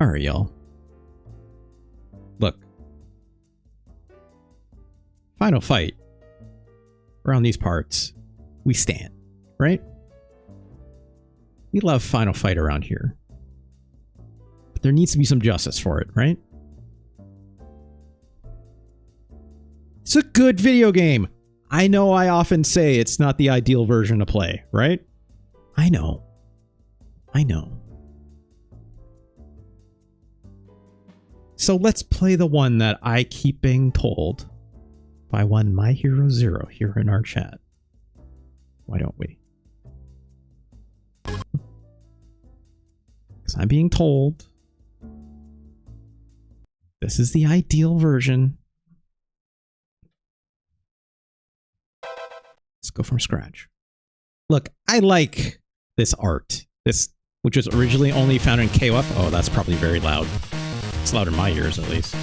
Alright, y'all. Look. Final fight. Around these parts, we stand, right? We love Final Fight around here. But there needs to be some justice for it, right? It's a good video game. I know I often say it's not the ideal version to play, right? I know. I know. So let's play the one that I keep being told by one My Hero Zero here in our chat. Why don't we? Because I'm being told this is the ideal version. Let's go from scratch. Look, I like this art. This, which was originally only found in KOF. Oh, that's probably very loud. It's loud in my ears, at least.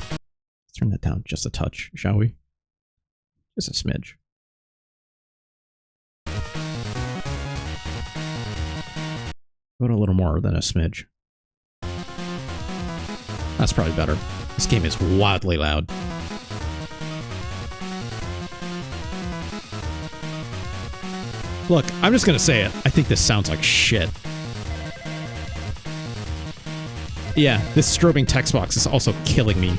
Let's turn that down just a touch, shall we? Just a smidge. Go to a little more than a smidge. That's probably better. This game is wildly loud. Look, I'm just gonna say it. I think this sounds like shit. Yeah, this strobing text box is also killing me.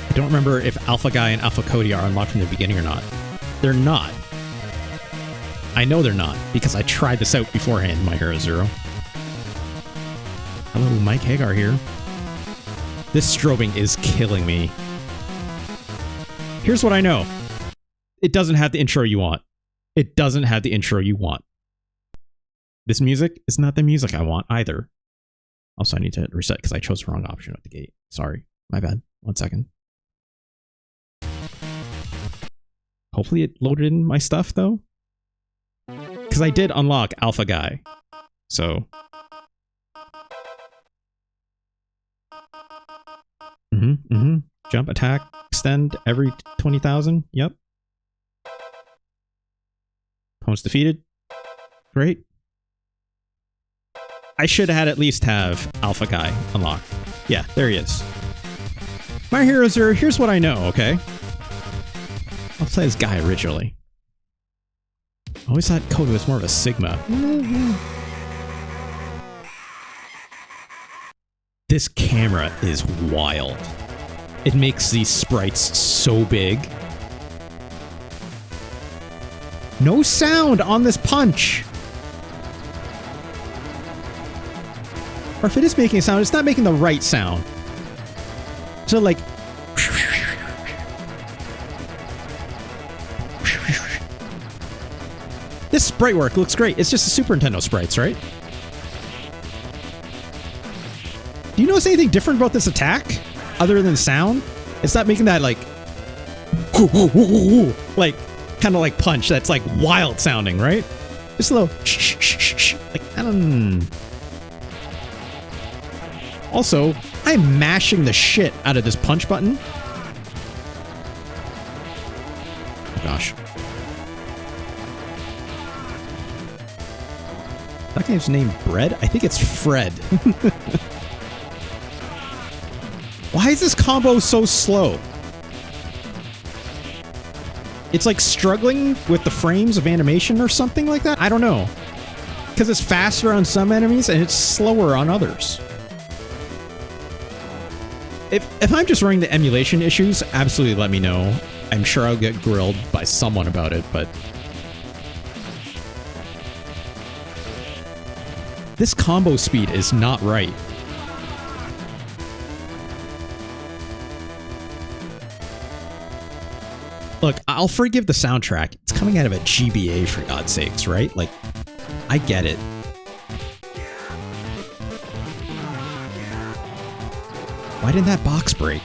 I don't remember if Alpha Guy and Alpha Cody are unlocked from the beginning or not. They're not. I know they're not, because I tried this out beforehand, My Hero Zero. Hello, Mike Hagar here. This strobing is killing me. Here's what I know. It doesn't have the intro you want. It doesn't have the intro you want. This music is not the music I want either. Also, I need to reset because I chose the wrong option at the gate. Sorry. My bad. 1 second. Hopefully it loaded in my stuff, though. Because I did unlock Alpha Guy. So... Jump, attack, extend every 20,000. Yep. Opponent's defeated. Great. I should have at least have Alpha Guy unlocked. Yeah, there he is. My Hero Zero, here's what I know, okay? I'll play as Guy originally. I always thought Cody was more of a Sigma. This camera is wild. It makes these sprites so big. No sound on this punch. Or if it is making a sound, it's not making the right sound. So like... This sprite work looks great. It's just the Super Nintendo sprites, right? Do you notice anything different about this attack? Other than sound? It's not making that like... like, kind of like punch that's like wild sounding, right? Just a little... like, I don't... Also, I'm mashing the shit out of this punch button. Oh gosh. That game's named Bread? I think it's Fred. Why is this combo so slow? It's like struggling with the frames of animation or something like that? I don't know. Because it's faster on some enemies and it's slower on others. If I'm just running the emulation issues, absolutely let me know. I'm sure I'll get grilled by someone about it, but... This combo speed is not right. Look, I'll forgive the soundtrack. It's coming out of a GBA, for God's sakes, right? Like, I get it. Why didn't that box break?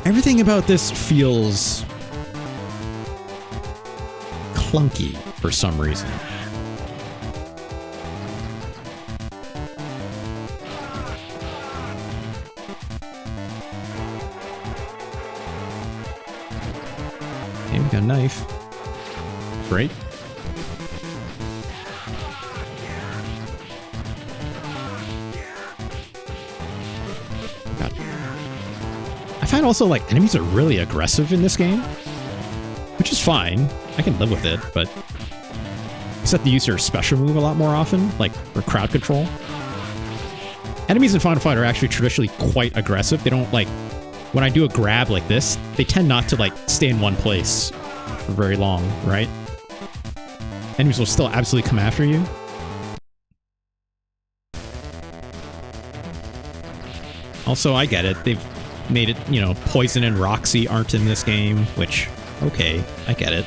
Everything about this feels clunky for some reason. got a knife. Great. God. I find also, like, enemies are really aggressive in this game, which is fine. I can live with it, but you have to use your special move a lot more often, like for crowd control. Enemies in Final Fight are actually traditionally quite aggressive. They don't, like, when I do a grab like this, they tend not to, like, stay in one place for very long, right? Enemies will still absolutely come after you. Also, I get it. They've made it, you know, Poison and Roxy aren't in this game, which, okay, I get it.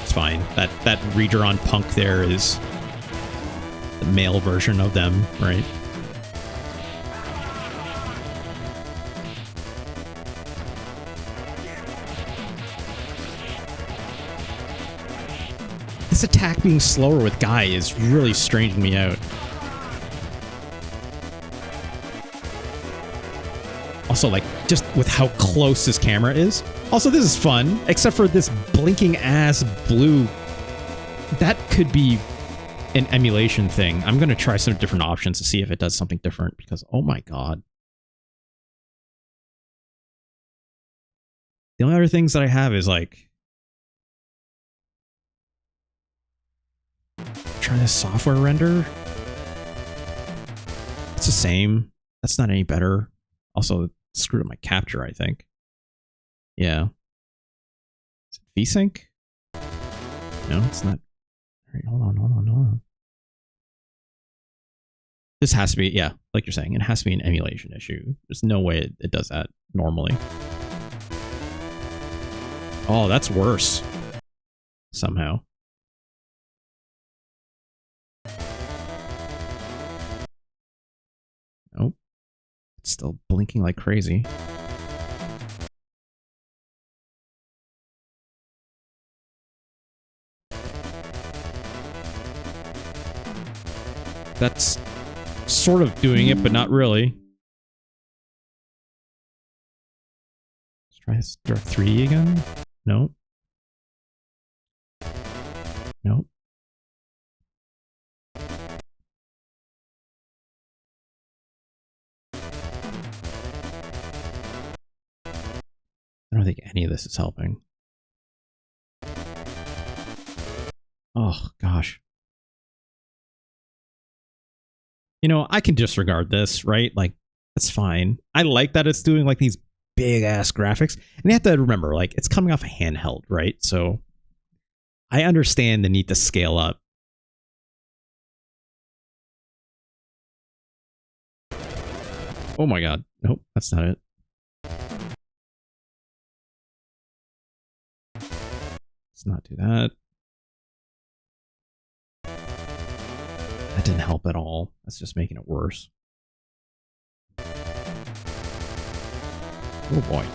It's fine. That redrawn punk there is the male version of them, right? This attack being slower with Guy is really stranging me out. Also, like, just with how close this camera is. Also, this is fun, except for this blinking ass blue. That could be an emulation thing. I'm going to try some different options to see if it does something different, because, oh my god. The only other things that I have is, like, trying to software render. It's the same. That's not any better. Also, screwed up my capture, I think. Yeah. Is it VSync? No, it's not. Alright, hold on. This has to be, yeah, like you're saying, it has to be an emulation issue. There's no way it does that normally. Oh, that's worse. Somehow. Nope. It's still blinking like crazy. That's sort of doing it, but not really. Let's try this Dark 3D again. Nope. Nope. I don't think any of this is helping. Oh, gosh. You know, I can disregard this, right? Like, that's fine. I like that it's doing, like, these big-ass graphics. And you have to remember, like, it's coming off a handheld, right? So, I understand the need to scale up. Oh my god. Nope, that's not it. Let's not do that. That didn't help at all. That's just making it worse. Oh boy.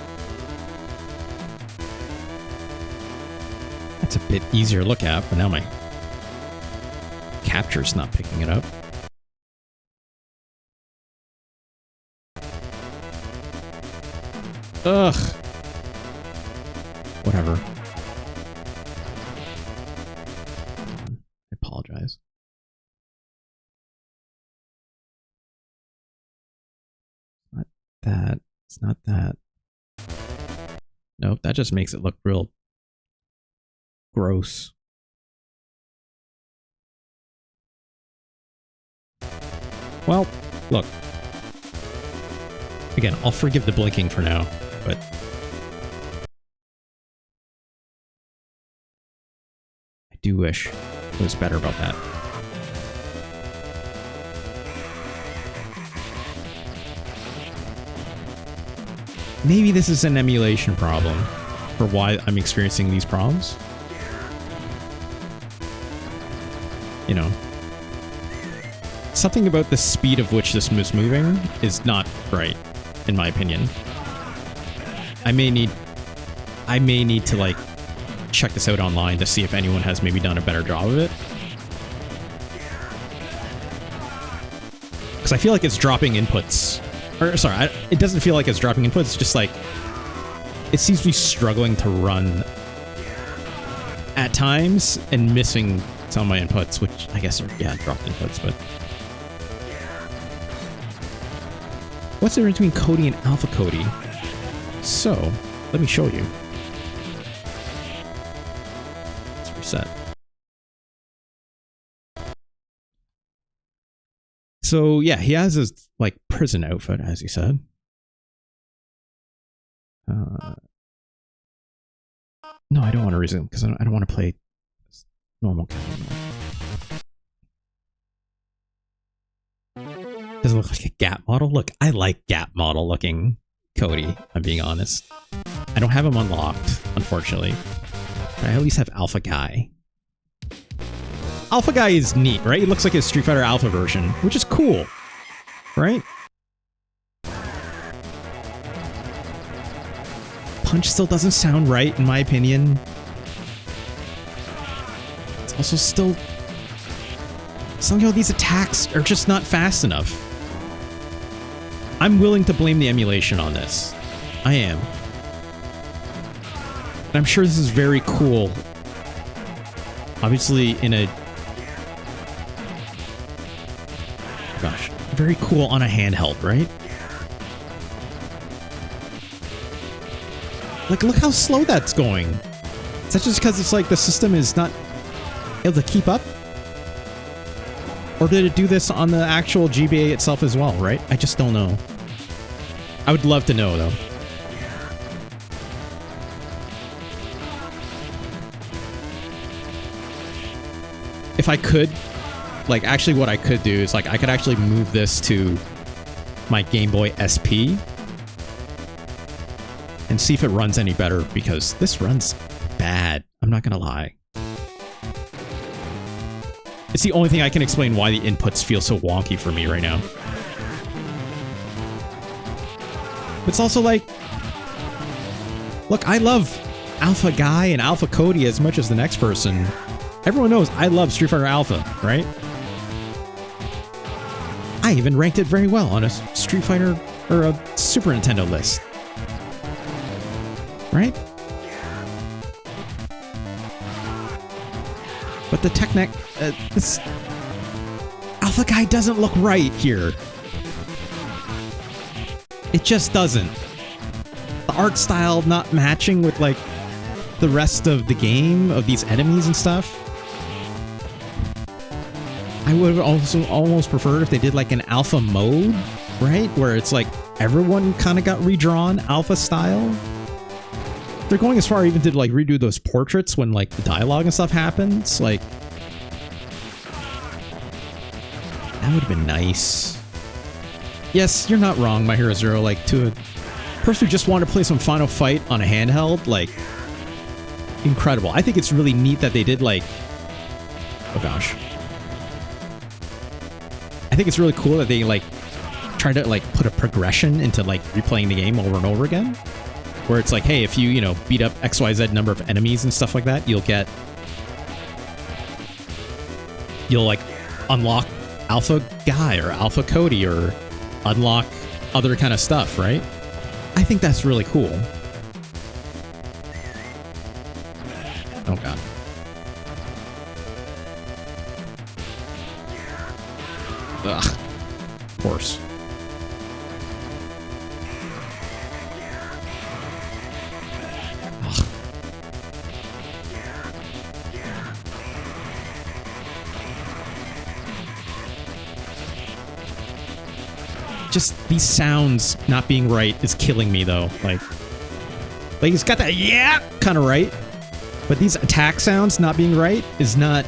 That's a bit easier to look at, but now my capture's not picking it up. Ugh. Whatever. I apologize. Not that. It's not that. Nope, that just makes it look real gross. Well, look. Again, I'll forgive the blinking for now, but I do wish it was better about that. Maybe this is an emulation problem for why I'm experiencing these problems. You know, something about the speed of which this is moving is not right, in my opinion. I may need to, like, check this out online to see if anyone has maybe done a better job of it. Because I feel like it's dropping inputs. Or, sorry, it doesn't feel like it's dropping inputs, it's just like, it seems to be struggling to run times and missing some of my inputs, which I guess are, yeah, dropped inputs, but... What's the difference between Cody and Alpha Cody? So, let me show you. Let's reset. So, yeah, he has his, like, prison outfit, as he said. No, I don't want to resume, because I don't want to play normal game anymore. Does it look like a Gap model? Look, I like Gap model looking Cody, I'm being honest. I don't have him unlocked, unfortunately. I at least have Alpha Guy. Alpha Guy is neat, right? He looks like a Street Fighter Alpha version, which is cool, right? Punch still doesn't sound right, in my opinion. It's also still... Somehow these attacks are just not fast enough. I'm willing to blame the emulation on this. I am. And I'm sure this is very cool. Obviously in a... Gosh. Very cool on a handheld, right? Like, look how slow that's going. Is that just because it's like the system is not able to keep up? Or did it do this on the actual GBA itself as well, right? I just don't know. I would love to know, though. If I could, like, actually what I could do is, like, I could actually move this to my Game Boy SP and see if it runs any better, because this runs bad. I'm not gonna lie. It's the only thing I can explain why the inputs feel so wonky for me right now. It's also like... Look, I love Alpha Guy and Alpha Cody as much as the next person. Everyone knows I love Street Fighter Alpha, right? I even ranked it very well on a Street Fighter or a Super Nintendo list. Right? But the Technic... this Alpha Guy doesn't look right here. It just doesn't. The art style not matching with, like, the rest of the game, of these enemies and stuff. I would have also almost preferred if they did, like, an alpha mode, right? Where it's, like, everyone kind of got redrawn alpha style. They're going as far even to, like, redo those portraits when, like, the dialogue and stuff happens. Like, that would have been nice. Yes, you're not wrong, My Hero Zero. Like, to a person who just wanted to play some Final Fight on a handheld, like, incredible. I think it's really neat that they did, like... Oh, gosh. I think it's really cool that they, like, tried to, like, put a progression into, like, replaying the game over and over again. Where it's like, hey, if you, you know, beat up XYZ number of enemies and stuff like that, you'll get... You'll, like, unlock Alpha Guy or Alpha Cody or unlock other kind of stuff, right? I think that's really cool. Oh, God. Ugh. Of course. Just these sounds not being right is killing me, though. Like he's got that yeah kind of right, but these attack sounds not being right is not.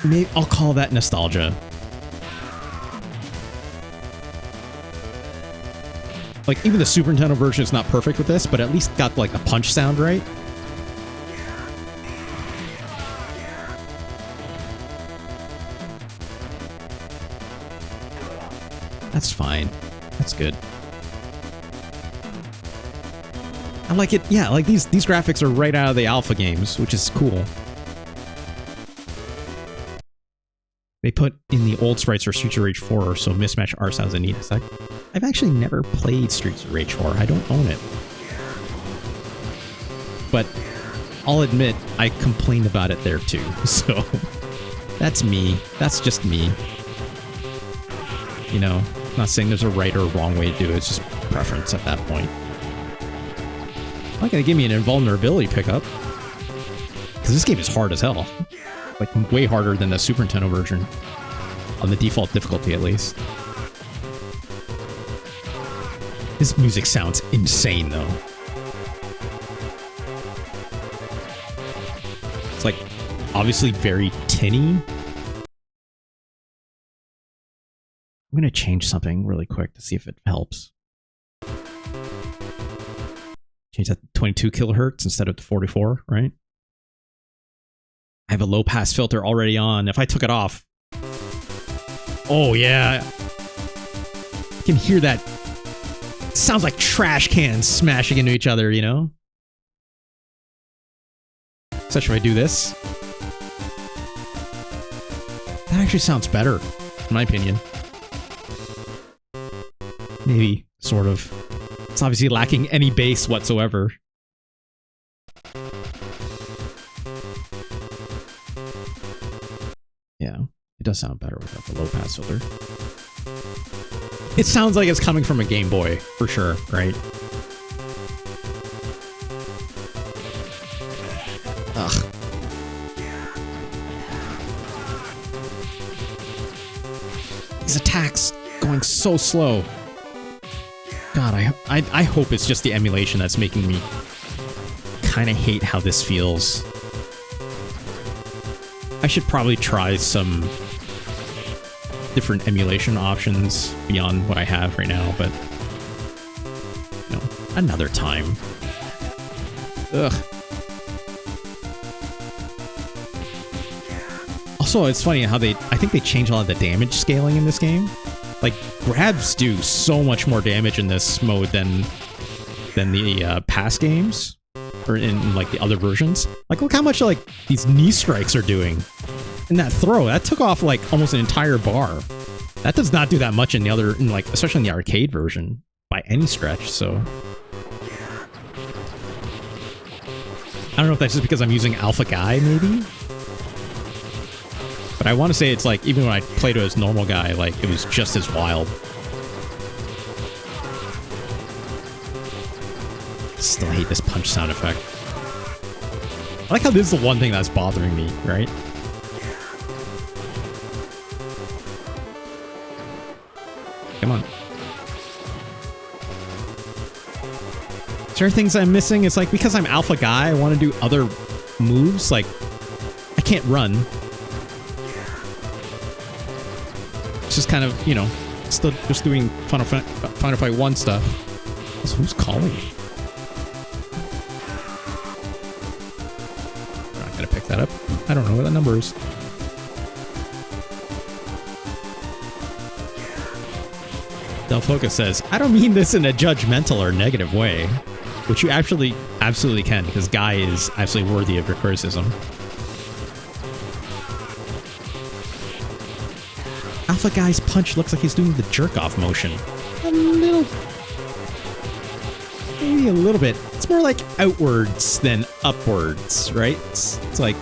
Maybe I'll call that nostalgia. Like, even the Super Nintendo version is not perfect with this, but at least got, like, a punch sound right. That's fine. That's good. I like it. Yeah, like these graphics are right out of the Alpha games, which is cool. They put in the old sprites for Streets of Rage 4, so mismatch art sounds a neat effect. I've actually never played Streets of Rage 4. I don't own it. but I'll admit I complained about it there too. So that's me. That's just me. You know, I'm not saying there's a right or wrong way to do it. It's just preference at that point. I'm not gonna give me an invulnerability pickup, because this game is hard as hell. Like, way harder than the Super Nintendo version. On the default difficulty, at least. This music sounds insane, though. It's like, obviously very tinny. I'm gonna change something really quick to see if it helps. Change that to 22 kilohertz instead of the 44, right? I have a low pass filter already on. If I took it off... Oh, yeah. You can hear that. It sounds like trash cans smashing into each other, you know? So should I do this? That actually sounds better, in my opinion. Maybe, sort of. It's obviously lacking any bass whatsoever. Yeah, it does sound better without the low pass filter. It sounds like it's coming from a Game Boy, for sure, right? Ugh. These attacks going so slow. God, I hope it's just the emulation that's making me kind of hate how this feels. I should probably try some different emulation options beyond what I have right now, but you know, another time. Ugh. Also, it's funny how I think they changed a lot of the damage scaling in this game. Like, grabs do so much more damage in this mode than the past games, or in like the other versions. Like, look how much like these knee strikes are doing. And that throw, that took off like almost an entire bar. That does not do that much in the other, like especially in the arcade version, by any stretch. So I don't know if that's just because I'm using Alpha Guy, maybe. But I want to say it's like, even when I played it as normal guy, like, it was just as wild. Still hate this punch sound effect. I like how this is the one thing that's bothering me, right? Come on. Is there things I'm missing? It's like, because I'm Alpha Guy, I want to do other moves. Like, I can't run. Just kind of, you know, still just doing Final Fight 1 stuff. So who's calling me? I'm not gonna pick that up. I don't know what that number is. Del Focus says, I don't mean this in a judgmental or negative way, which you actually absolutely can, because Guy is absolutely worthy of your criticism. Alpha Guy's punch looks like he's doing the jerk-off motion. A little... Maybe a little bit. It's more like outwards than upwards, right? It's like...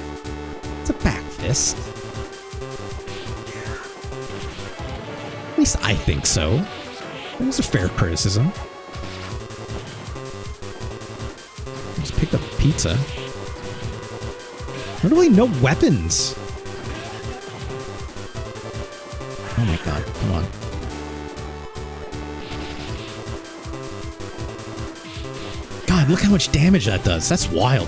It's a back fist. At least I think so. That was a fair criticism. Just picked up pizza. Literally no weapons. Oh my god, come on. God, look how much damage that does. That's wild.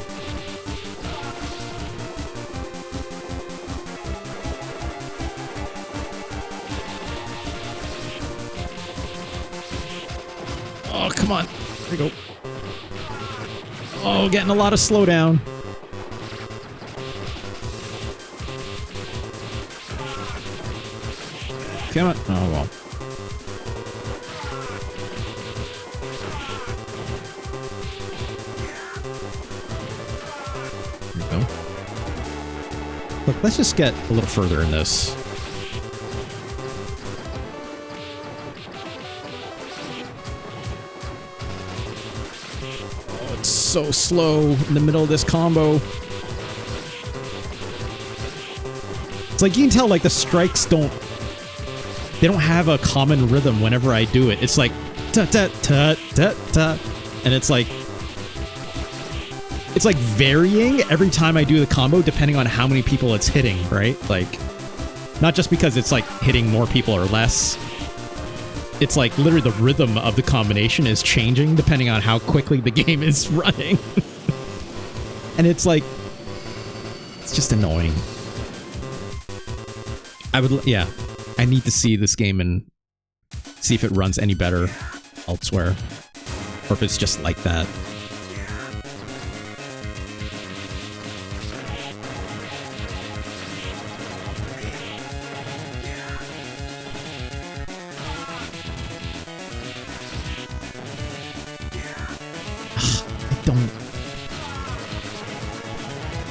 Oh, come on. There we go. Oh, getting a lot of slowdown. Come on. Oh, well. There we go. Look, let's just get a little further in this. so slow in the middle of this combo. It's like you can tell like the strikes don't have a common rhythm whenever I do it. It's like ta ta ta ta ta, and it's like varying every time I do the combo depending on how many people it's hitting, right? Like not just because it's like hitting more people or less. It's like literally the rhythm of the combination is changing depending on how quickly the game is running. And it's like, it's just annoying. I need to see this game and see if it runs any better elsewhere. Or if it's just like that.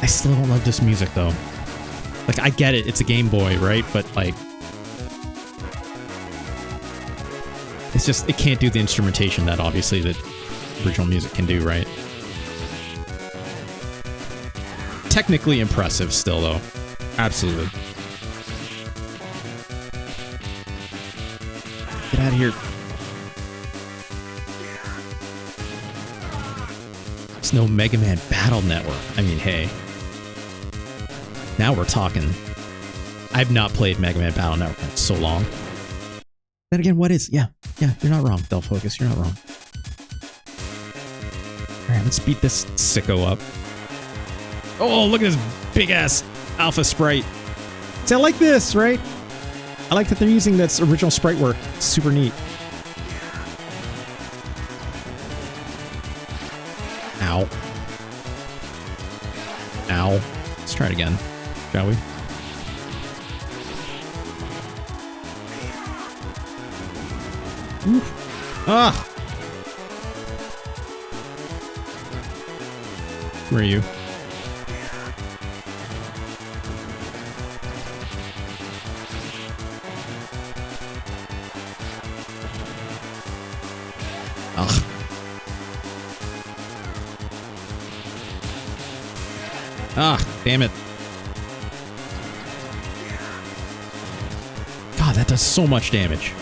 I still don't love this music though. Like I get it, it's a Game Boy, right? But like it's just it can't do the instrumentation that obviously the original music can do, right? Technically impressive still though. Absolutely. Get out of here. It's no Mega Man Battle Network. I mean, hey. Now we're talking. I've not played Mega Man Battle Network in so long. Then again, what is? Yeah, you're not wrong, Del Focus. You're not wrong. Alright, let's beat this sicko up. Oh, look at this big-ass alpha sprite. See, I like this, right? I like that they're using this original sprite work. It's super neat. Ow. Ow. Let's try it again, shall we? Oof. Ah! Where are you? Ugh. Ah, damn it. God, that does so much damage.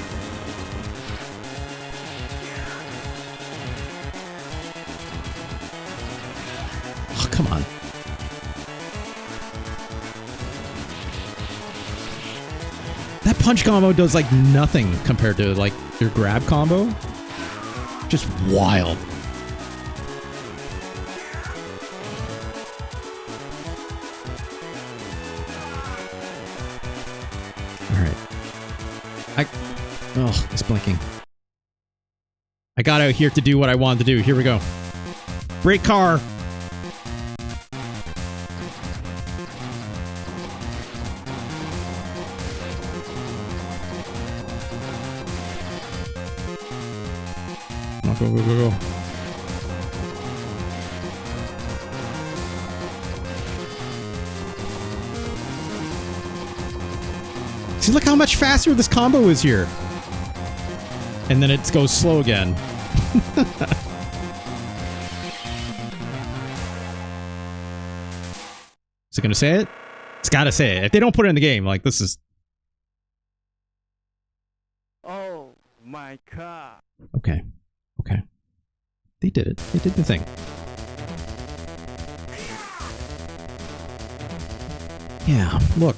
Oh, come on. That punch combo does like nothing compared to like your grab combo. Just wild. Oh, it's blinking. I got out here to do what I wanted to do. Here we go. Great car. Oh, go, go, go, go. See, look how much faster this combo is here. And then it goes slow again. Is it gonna say it? It's gotta say it. If they don't put it in the game, like this is... Oh my god. Okay. Okay. They did it. They did the thing. Yeah, look.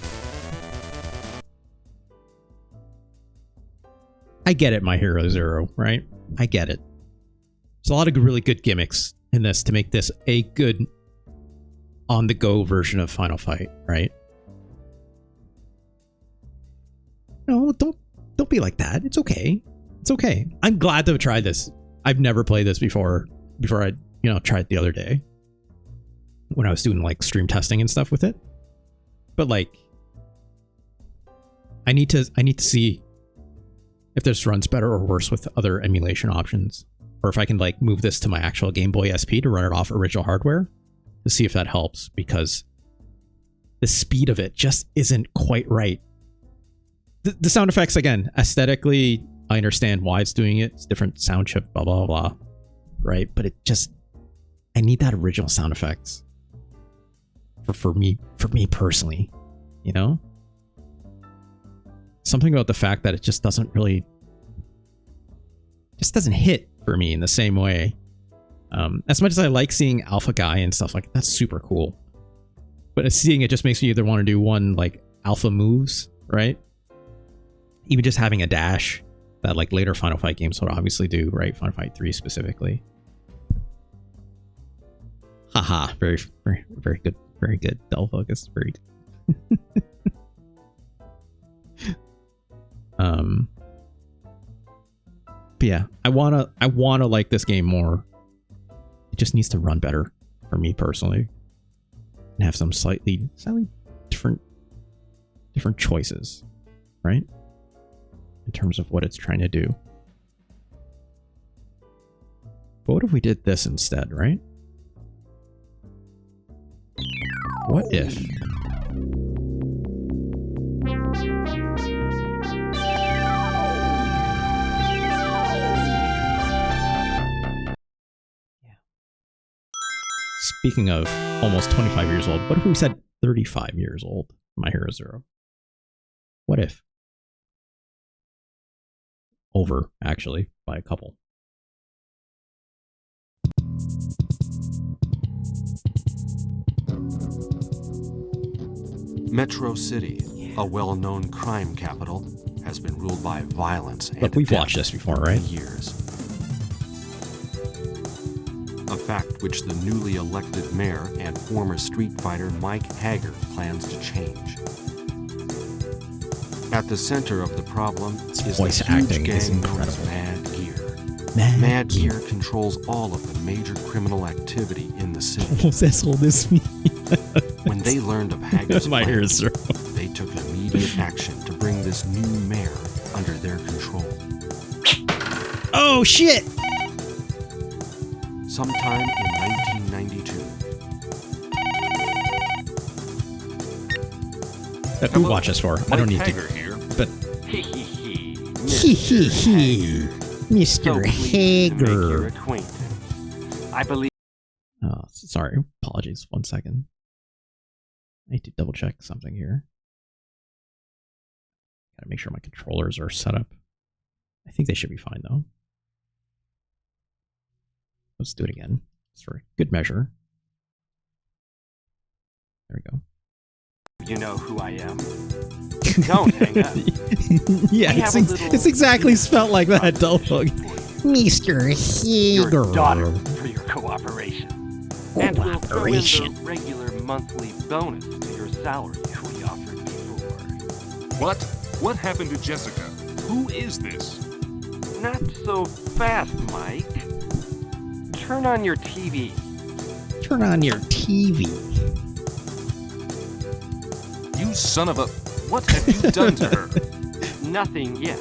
I get it, My Hero Zero, right? I get it. There's a lot of really good gimmicks in this to make this a good on-the-go version of Final Fight, right? No, don't be like that. It's okay. It's okay. I'm glad to have tried this. I've never played this before I, tried it the other day when I was doing like stream testing and stuff with it. But like I need to see if this runs better or worse with other emulation options, or if I can like move this to my actual Game Boy SP to run it off original hardware to see if that helps, because the speed of it just isn't quite right. The sound effects, again, aesthetically, I understand why it's doing it. It's different sound chip, blah, blah, blah, right? But it just, I need that original sound effects. For me personally, you know? Something about the fact that it just doesn't hit for me in the same way. As much as I like seeing Alpha Guy and stuff like that, that's super cool. But seeing it just makes me either want to do one like Alpha moves, right? Even just having a dash that like later Final Fight games would obviously do, right? Final Fight 3 specifically. Haha, very good. Very good. Dull focus. Very good. But yeah, I wanna like this game more. It just needs to run better for me personally. And have some slightly different choices, right? In terms of what it's trying to do. But what if we did this instead, right? What if? Yeah. Speaking of almost 25 years old, what if we said 35 years old? My Hero Zero. What if? Over, actually, by a couple. Metro City, a well-known crime capital, has been ruled by violence and Look, we've death watched this before, right? for years. A fact which the newly elected mayor and former street fighter Mike Hager plans to change. At the center of the problem is voice the huge acting is gang known as incredible. Mad Gear. Mad Gear controls all of the major criminal activity in the city. Possessed this me. When they learned of Hager's My Hero plans, Zero. they took immediate action to bring this new mayor under their control. Oh shit! Sometime in 1992. Who watched this for? I don't need Hager to. here. But Hee hee hee. Mr. Hager. I believe. Oh, sorry. Apologies. 1 second. I need to double check something here. Gotta make sure my controllers are set up. I think they should be fine though. Let's do it again. It's for good measure. There we go. You know who I am. Don't hang up. Yeah, We have a little it's exactly spelled like that, dull bug. Mr. Hager. Your daughter for your cooperation. And we'll throw in the regular monthly bonus to your salary we offered before. What? What happened to Jessica? Who is this? Not so fast, Mike. Turn on your TV. Turn on your TV. You son of a... What have you done to her? Nothing yet.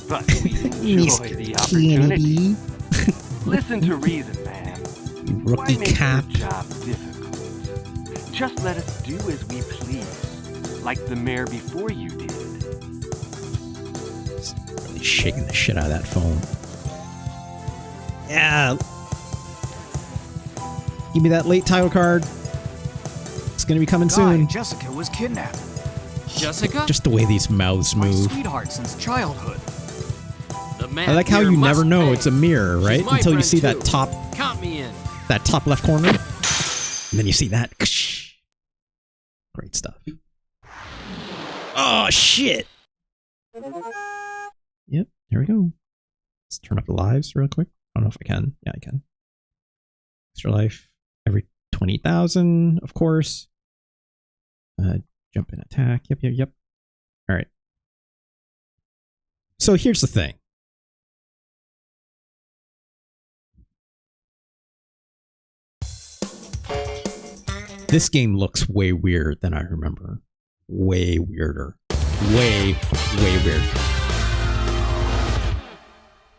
But we enjoy the opportunity. Listen to reason, man. Why Rookie make cap. your job difficult? Just let us do as we please, like the mayor before you did. Really shaking the shit out of that phone. Yeah. Give me that late title card. It's gonna be coming soon. Jessica was kidnapped. Jessica? Just the way these mouths My move. sweetheart since childhood. The man I like how here you must never know pay. it's a mirror, She's right? my Until you friend see too. that top Count me in. left corner. And then you see that. Great stuff. Oh shit. Yep, here we go. Let's turn up the lives real quick. I don't know if I can. Yeah, I can. Extra life every 20,000, of course. Jump in attack. Yep. All right. So here's the thing. This game looks way weirder than I remember. Way weirder. Way weird.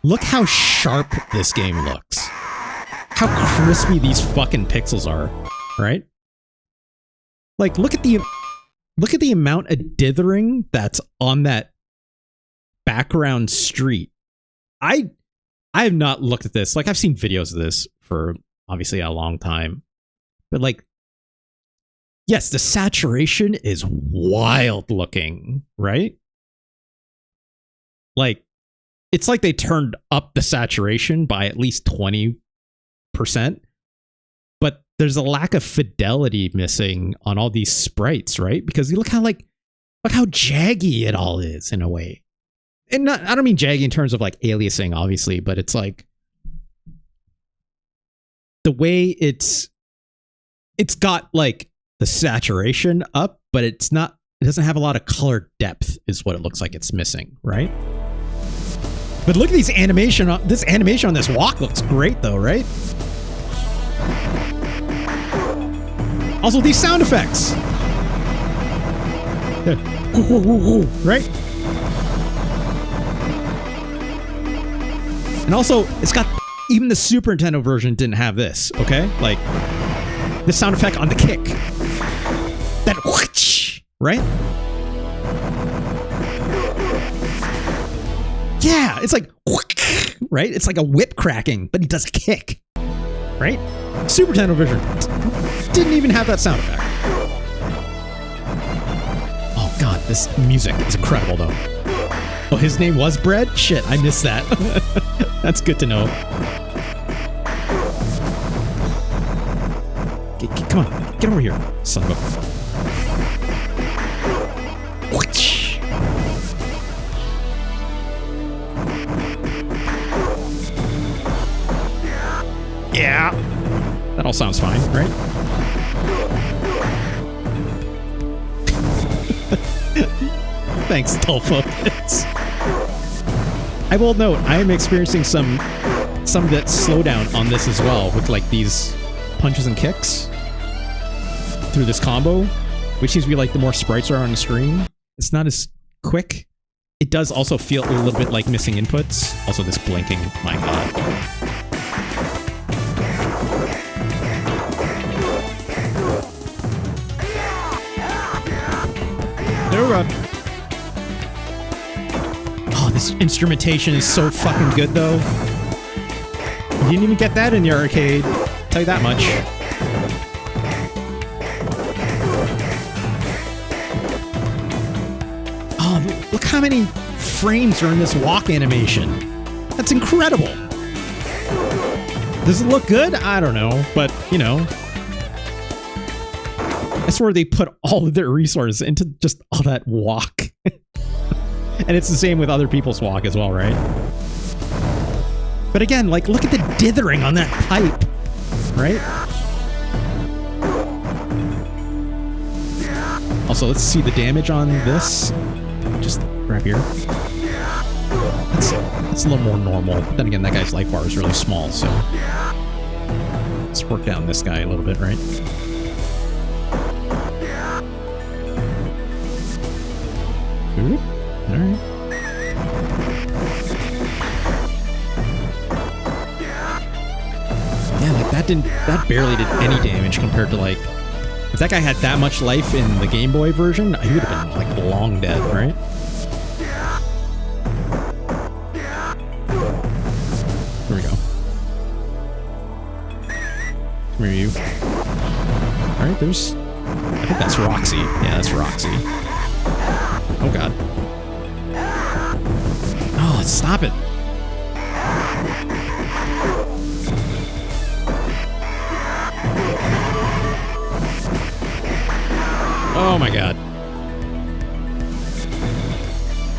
Look how sharp this game looks. How crispy these fucking pixels are, right? Like, look at the amount of dithering that's on that background street. I have not looked at this. Like, I've seen videos of this for obviously a long time. But like, yes, the saturation is wild looking, right? Like, it's like they turned up the saturation by at least 20%, but there's a lack of fidelity missing on all these sprites, right? Because you look how jaggy it all is in a way. And not, I don't mean jaggy in terms of like aliasing, obviously, but it's like the way it's got like the saturation up, but it doesn't have a lot of color depth is what it looks like it's missing, right? But look at this animation on this walk looks great though, right? Also these sound effects. Right? And also, it's got, even the Super Nintendo version didn't have this, okay? Like, the sound effect on the kick. That whoosh, right? Yeah, it's like, right? It's like a whip cracking, but he does a kick, right? Super Nintendo version didn't even have that sound effect. Oh god, this music is incredible though. Oh, his name was Bread? Shit, I missed that. That's good to know. Come on, get over here, son of a... Whoosh. Yeah. That all sounds fine, right? Thanks, dull focus. I will note, I am experiencing some of that slowdown on this as well, with like these punches and kicks through this combo, which seems to be like the more sprites are on the screen. It's not as quick. It does also feel a little bit like missing inputs. Also this blinking, my god. No run. Oh, this instrumentation is so fucking good though. You didn't even get that in the arcade. I'll tell you that much. Oh, look how many frames are in this walk animation. That's incredible. Does it look good? I don't know, but you know. I swear they put all of their resources into just all that walk. And it's the same with other people's walk as well, right? But again, like, look at the dithering on that pipe, right? Also, let's see the damage on this. Just right here. That's a little more normal. But then again, that guy's life bar is really small, so... Let's work down this guy a little bit, right? Oop. Alright. Yeah, like that barely did any damage compared to like, if that guy had that much life in the Game Boy version, he would have been like long dead, right? Here we go. Come here, you. Alright, there's, I think that's Roxy. Yeah, that's Roxy. Oh god. Oh, stop it. Oh my god.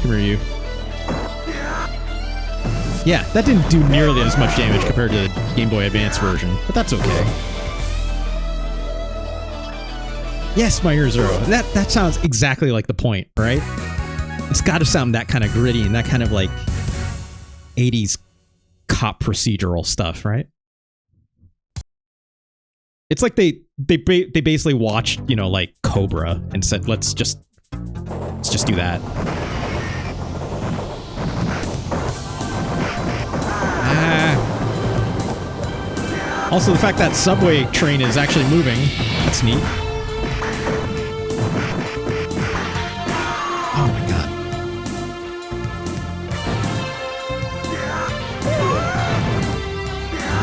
Come here, you. Yeah, that didn't do nearly as much damage compared to the Game Boy Advance version, but that's okay. Yes, my ear zero. That sounds exactly like the point, right? It's got to sound that kind of gritty and that kind of like 80s cop procedural stuff, right? It's like they basically watched, you know, like Cobra and said, let's just do that. Also, the fact that subway train is actually moving, that's neat. Oh my god.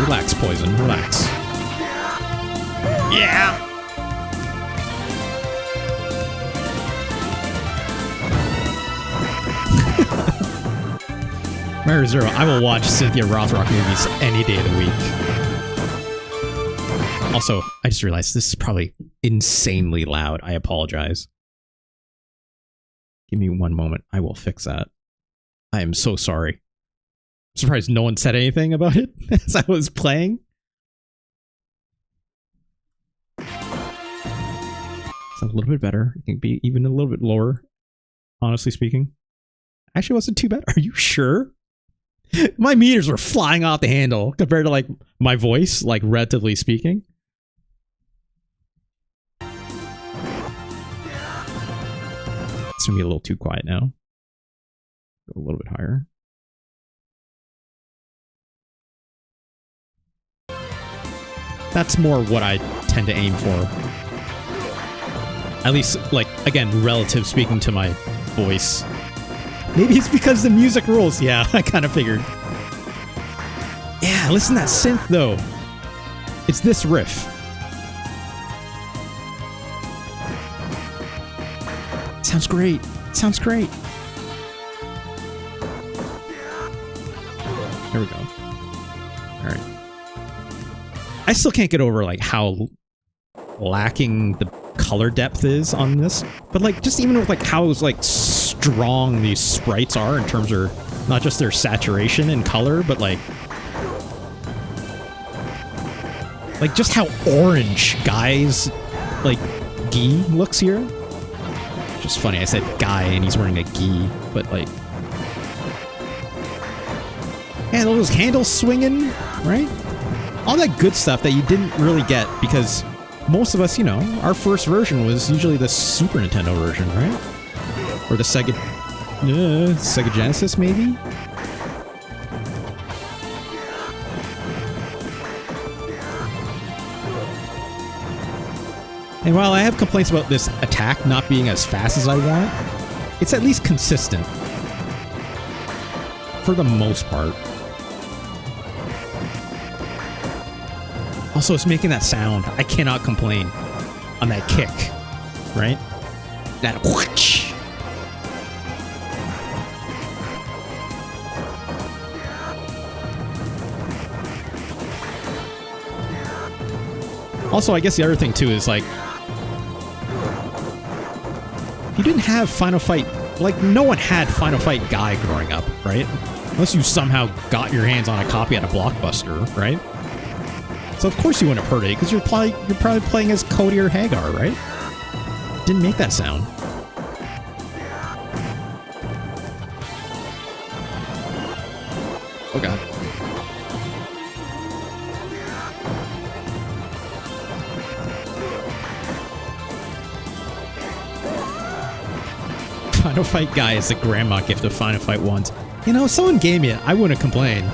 Relax, Poison, relax. Yeah. Mario Zero, I will watch Cynthia Rothrock movies any day of the week. Also, I just realized this is probably insanely loud. I apologize. Give me one moment. I will fix that. I am so sorry. I'm surprised no one said anything about it as I was playing. It's a little bit better. It can be even a little bit lower, honestly speaking. Actually, wasn't too bad. Are you sure? My meters were flying off the handle compared to like my voice, like relatively speaking. It's gonna be a little too quiet now. Go a little bit higher. That's more what I tend to aim for. At least, like, again, relative speaking to my voice. Maybe it's because the music rules. Yeah, I kind of figured. Yeah, listen to that synth, though. It's this riff. Sounds great. Sounds great. There we go. All right. I still can't get over, like, how lacking the color depth is on this. But, like, just even with, like, how, like, strong these sprites are in terms of not just their saturation and color, but, like just how orange Guy's, like, gi looks here. Just funny, I said Guy and he's wearing a gi, but, like... And all those handles swinging, right? All that good stuff that you didn't really get because most of us, you know, our first version was usually the Super Nintendo version, right? Or the Sega Genesis, maybe? And while I have complaints about this attack not being as fast as I want, it's at least consistent. For the most part. Also, it's making that sound. I cannot complain on that kick, right? That whoosh. Also, I guess the other thing too is like, if you didn't have Final Fight, like no one had Final Fight Guy growing up, right? Unless you somehow got your hands on a copy at a Blockbuster, right? So of course you wouldn't have heard it because you're probably playing as Cody or Hagar, right? Didn't make that sound. Oh god. Final Fight Guy is the grandma gift of Final Fight 1s. You know, if someone gave me it, I wouldn't complain.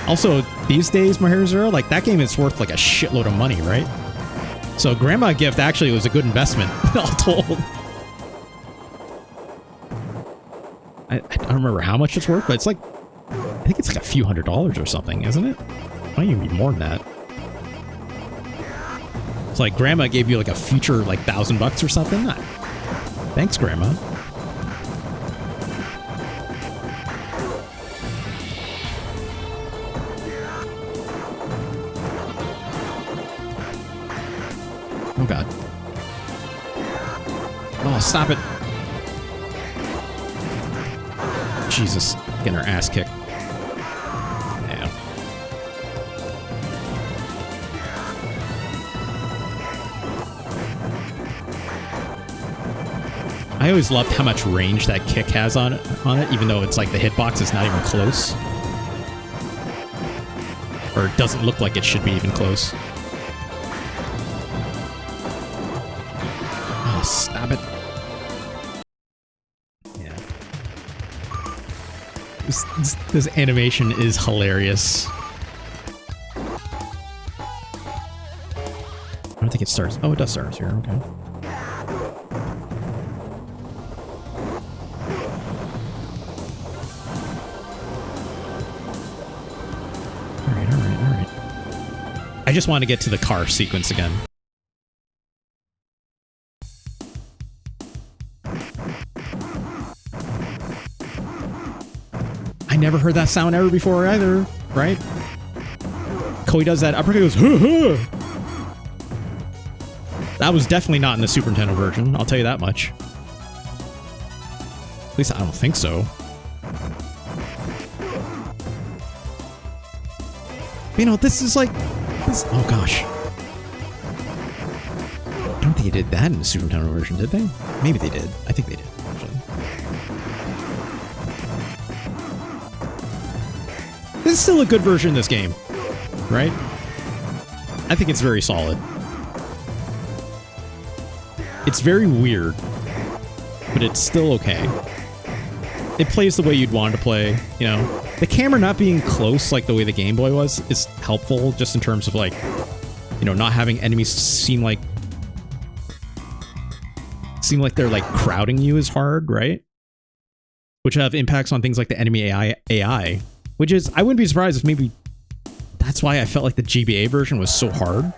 Also, these days, Mario Zero, like, that game is worth, like, a shitload of money, right? So, grandma gift actually was a good investment, all told. I don't remember how much it's worth, but it's like, I think it's like a few $100s or something, isn't it? It might even be more than that. It's like, grandma gave you, like, a future, like, $1,000 or something? Thanks, grandma. Oh god. Oh, stop it. Jesus. Getting our ass kicked. Yeah. I always loved how much range that kick has on it, even though it's like the hitbox is not even close. Or it doesn't look like it should be even close. Stop it. Yeah. This animation is hilarious. I don't think it starts. Oh, it does start here. Okay. All right. I just want to get to the car sequence again. I never heard that sound ever before either, right? Koei does that uppercut, goes, huh, huh. That was definitely not in the Super Nintendo version, I'll tell you that much. At least I don't think so. You know, this is like... this. Oh gosh. I don't think they did that in the Super Nintendo version, did they? Maybe they did. I think they did, actually. This is still a good version of this game, right? I think it's very solid. It's very weird, but it's still okay. It plays the way you'd want it to play, you know. The camera not being close like the way the Game Boy was is helpful just in terms of like, you know, not having enemies seem like they're like crowding you is hard, right? Which have impacts on things like the enemy AI, which is, I wouldn't be surprised if maybe that's why I felt like the GBA version was so hard.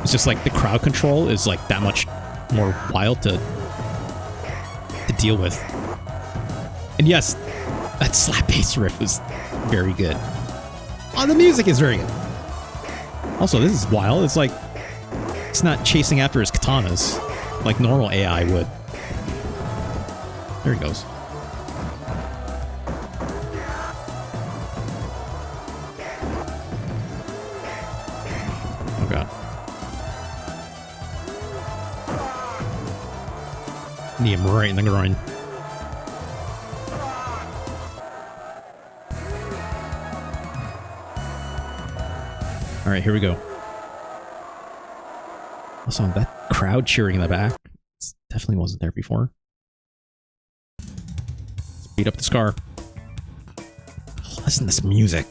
It's just like the crowd control is like that much more wild to deal with. And yes, that slap bass riff was very good. Oh, the music is very good. Also, this is wild. It's like, it's not chasing after his katanas like normal AI would. There he goes. Oh god. Knee him right in the groin. Alright, here we go. Also, that crowd cheering in the back definitely wasn't there before. Let's beat up this car. Oh, listen to this music.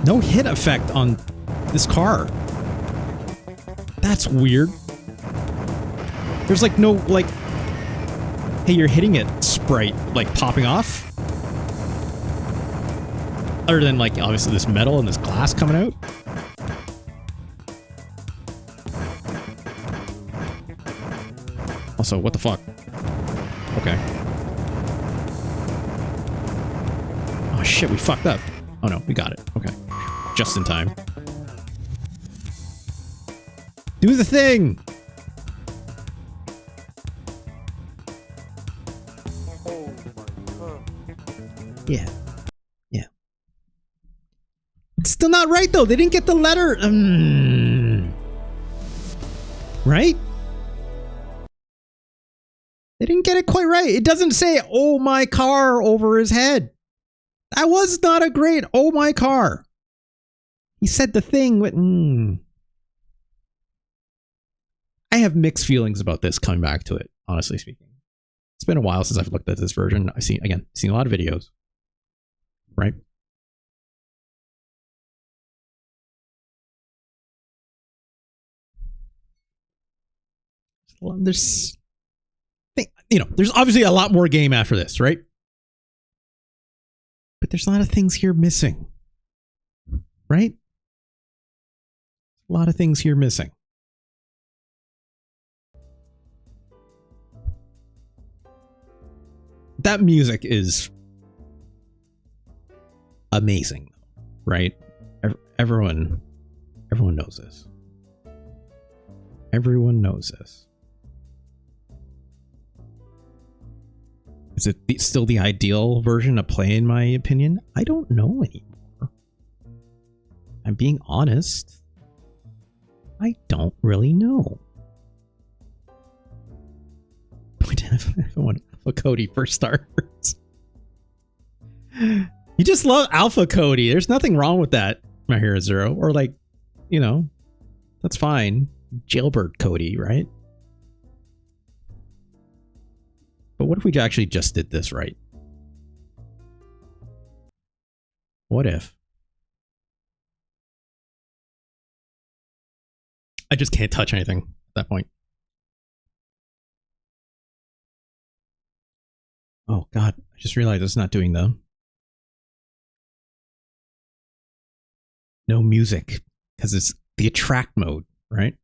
No hit effect on this car. That's weird. There's like no, like, hey, you're hitting it sprite, like, popping off. Other than, like, obviously this metal and this glass coming out. Also, what the fuck? Okay. Oh shit, we fucked up. Oh no, we got it. Okay. Just in time. Do the thing! Yeah. Yeah. It's still not right, though. They didn't get the letter. Right? They didn't get it quite right. It doesn't say, oh, my car, over his head. That was not a great, oh, my car. He said the thing, but... I have mixed feelings about this coming back to it, honestly speaking. It's been a while since I've looked at this version. I've seen a lot of videos. Right? There's... You know, there's obviously a lot more game after this, right? But there's a lot of things here missing. Right? A lot of things here missing. That music is amazing, right? Everyone knows this. Everyone knows this. Is it still the ideal version of play, in my opinion? I don't know anymore. I'm being honest. I don't really know. Alpha Cody for starters. You just love Alpha Cody. There's nothing wrong with that, My Hero Zero. Or like, you know, that's fine. Jailbird Cody, right? But what if we actually just did this right? What if? I just can't touch anything at that point. Oh god, I just realized it's not doing the... No music, because it's the attract mode, right?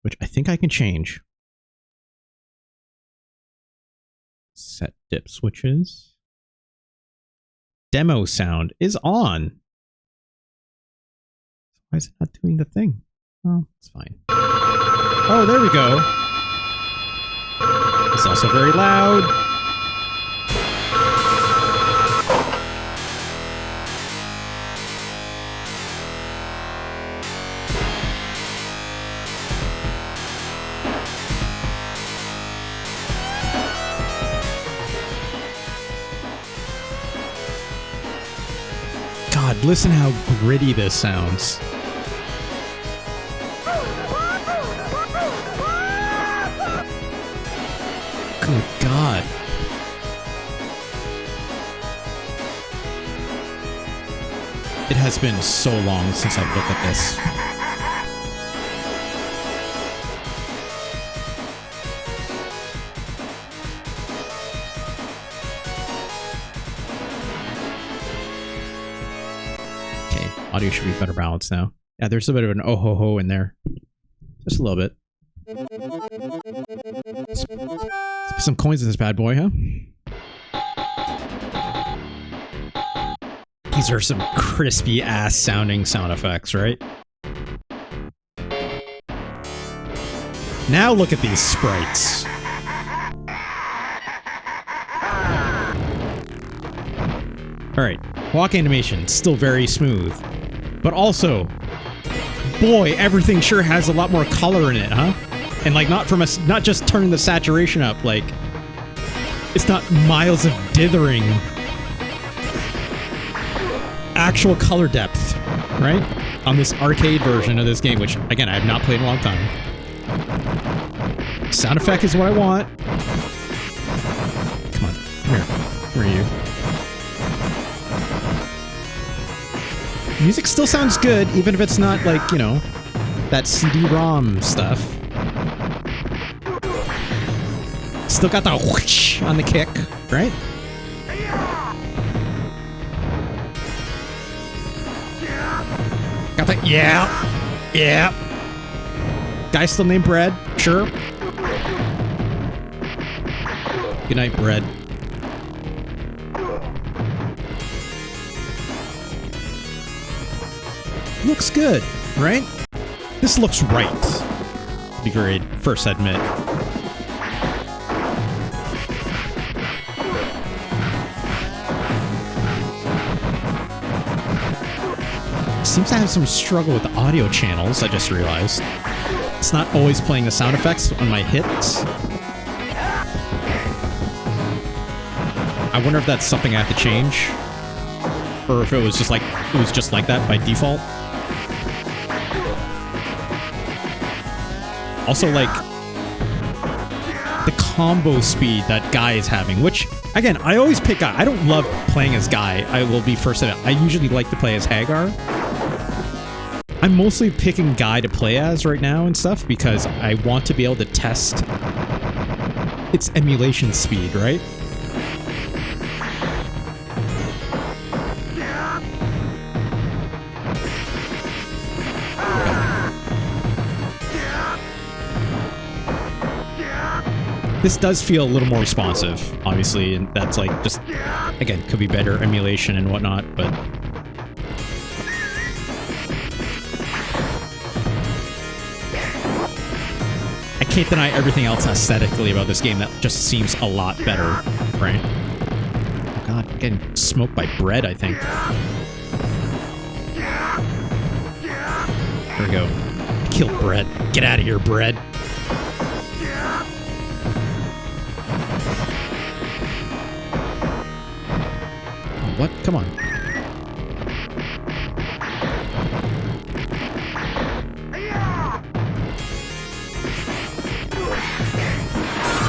which I think I can change. Set dip switches. Demo sound is on. Why is it not doing the thing? Oh, it's fine. Oh, there we go. It's also very loud. God, listen how gritty this sounds. Good God. It has been so long since I've looked at this. Audio should be better balanced now. Yeah, there's a bit of an oh ho ho in there. Just a little bit. Let's put some coins in this bad boy, huh? These are some crispy ass sounding sound effects, right? Now look at these sprites. Alright, walk animation, still very smooth. But also, boy, everything sure has a lot more color in it, huh? And like not just turning the saturation up, like it's not miles of dithering. Actual color depth, right? On this arcade version of this game, which again I have not played in a long time. Sound effect is what I want. Come on, come here. Where are you? Music still sounds good, even if it's not like, you know, that CD-ROM stuff. Still got the whoosh on the kick, right? Got the yeah. Guy still named Bread, sure. Good night, Bread. Looks good, right? This looks right. Be great, first admit. Seems to have some struggle with the audio channels, I just realized. It's not always playing the sound effects on my hits. I wonder if that's something I have to change. Or if it was just like that by default. Also, like, the combo speed that Guy is having, which, again, I always pick Guy. I don't love playing as Guy. I will be first at it. I usually like to play as Hagar. I'm mostly picking Guy to play as right now and stuff because I want to be able to test its emulation speed, right? This does feel a little more responsive, obviously, and that's like just, again, could be better emulation and whatnot, but I can't deny everything else aesthetically about this game that just seems a lot better, right? Oh god, I'm getting smoked by Bread, I think. There we go. Kill Bread. Get out of here, Bread. What? Come on.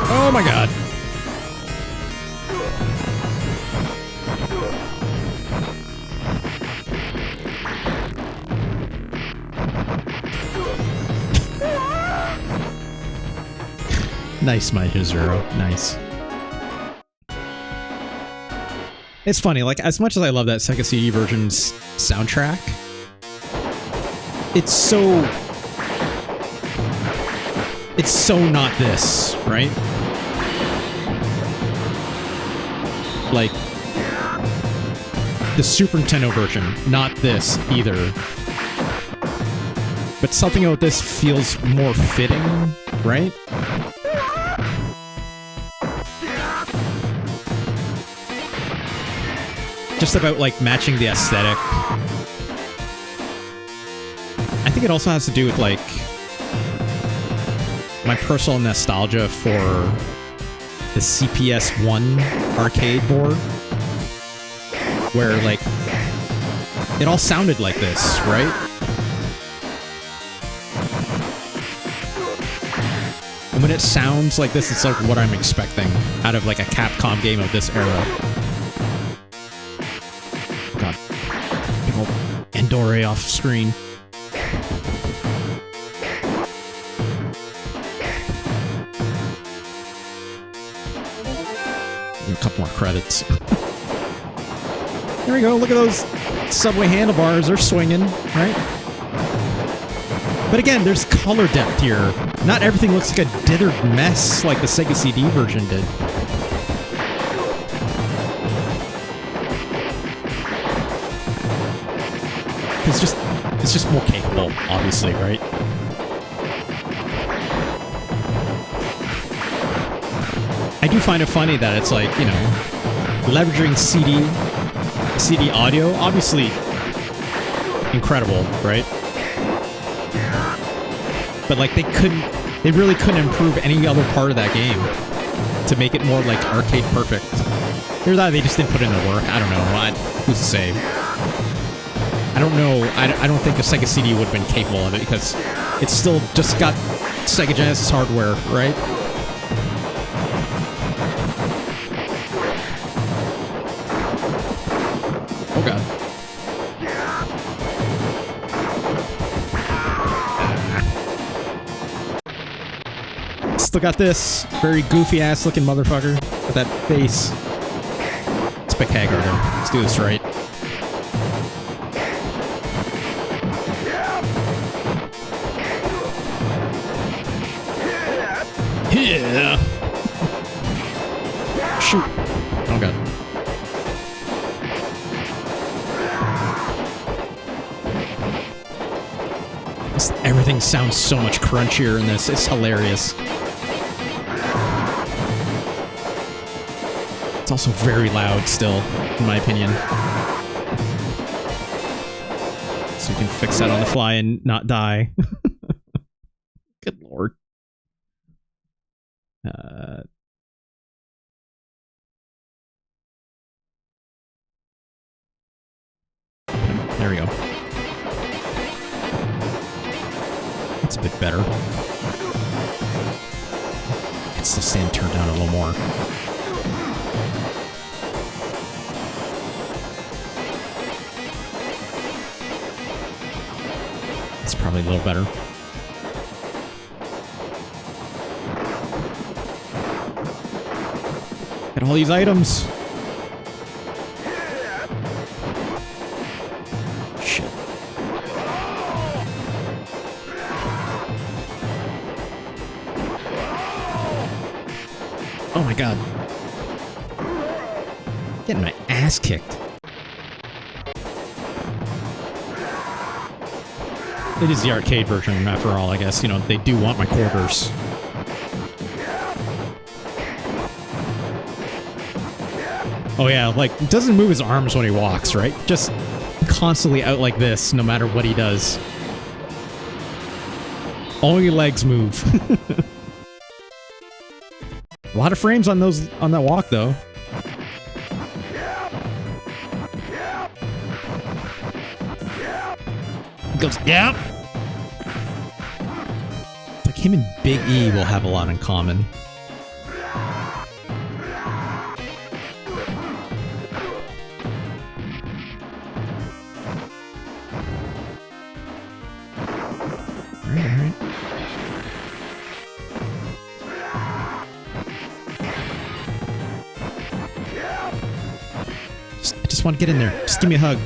Oh my god. Nice, my Hizuro. Nice. It's funny, like, as much as I love that Sega CD version's soundtrack, it's so it's so not this, right? Like, the Super Nintendo version, not this either. But something about this feels more fitting, right? Just about, like, matching the aesthetic. I think it also has to do with, like, my personal nostalgia for the CPS-1 arcade board, where, like, it all sounded like this, right? And when it sounds like this, it's like what I'm expecting out of, like, a Capcom game of this era. God. Big old Endore off screen. A couple more credits. There we go. Look at those subway handlebars. They're swinging, right? But again, there's color depth here. Not everything looks like a dithered mess like the Sega CD version did. It's just more capable, obviously, right? I do find it funny that it's like, you know, leveraging CD audio, obviously incredible, right? But like they really couldn't improve any other part of that game to make it more like arcade perfect. Either that or they just didn't put in the work. I don't know. Who's to say? I don't know. I don't think the Sega CD would have been capable of it because it's still just got Sega Genesis hardware, right? Oh god. Still got this very goofy ass looking motherfucker with that face. It's Big Haggard. Let's do this right. Yeah. Shoot. Oh god. Everything sounds so much crunchier in this. It's hilarious. It's also very loud still, in my opinion. So you can fix that on the fly and not die. Good lord. There we go. That's a bit better. It's the stand turned down a little more. It's probably a little better. Get all these items. Shit. Oh my god. Getting my ass kicked. It is the arcade version, after all, I guess. You know, they do want my quarters. Oh yeah, like, doesn't move his arms when he walks, right? Just constantly out like this, no matter what he does. Only legs move. A lot of frames on that walk, though. He goes, yeah. Like him and Big E will have a lot in common. Alright. I just want to get in there. Just give me a hug.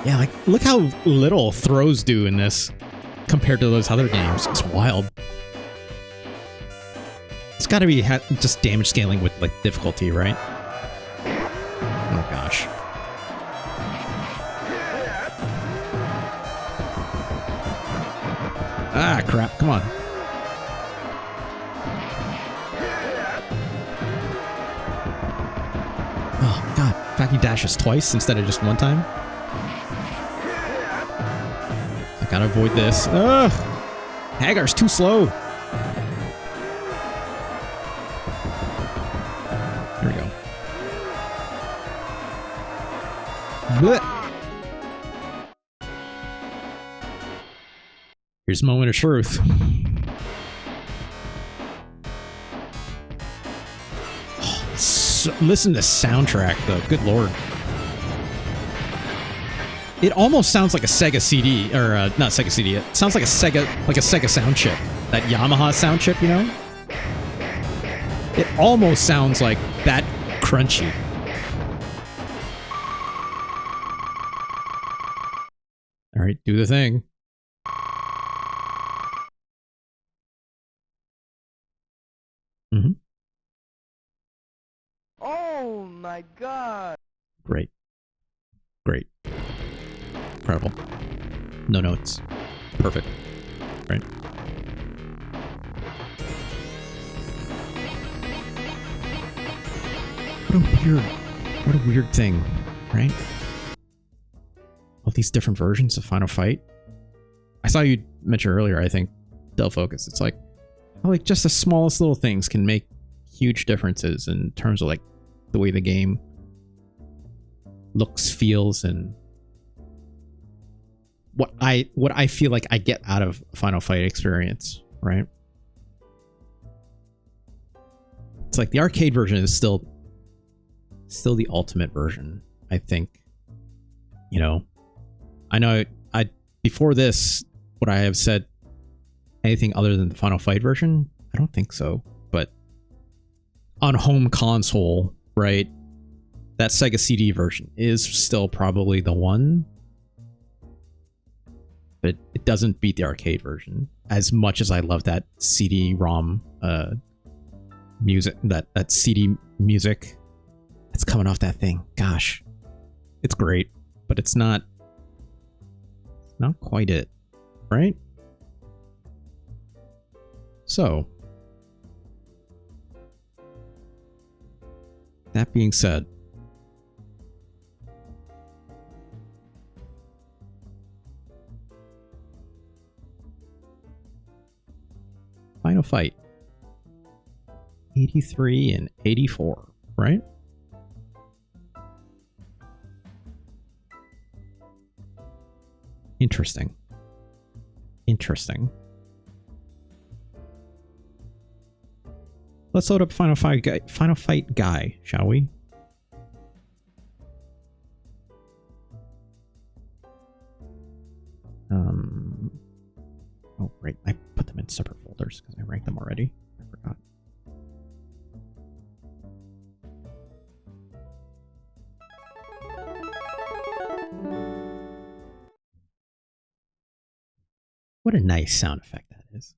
Yeah, like, look how little throws do in this compared to those other games. It's wild. It's got to be just damage scaling with, like, difficulty, right? Oh, gosh. Ah, crap. Come on. Oh, God. In fact, he dashes twice instead of just one time. I gotta avoid this. Ugh! Hagar's too slow. Here we go. Blech. Here's a moment of truth. Listen to the soundtrack, though. Good lord. It almost sounds like a Sega CD, or not Sega CD. It sounds like a Sega sound chip. That Yamaha sound chip, you know? It almost sounds like that crunchy. All right, do the thing. Mm-hmm. Oh my god! Great. Great. Incredible. No notes. Perfect. Right. What a weird thing, right? All these different versions of Final Fight. I saw you mention earlier, I think, Del Focus. It's like just the smallest little things can make huge differences in terms of like the way the game looks, feels, and what I feel like I get out of a Final Fight experience, right? It's like the arcade version is still the ultimate version, I think. You know, I know I before this, would I have said anything other than the Final Fight version? I don't think so. But on home console, right, that Sega CD version is still probably the one. But it doesn't beat the arcade version. As much as I love that CD-ROM music, that CD music that's coming off that thing. Gosh, it's great, but it's not quite it, right? So, that being said, Final Fight 83 and 84, right? Interesting. Let's load up Final Fight Guy, shall we? Oh, right. I put them in separate folders because I ranked them already. I forgot. What a nice sound effect that is.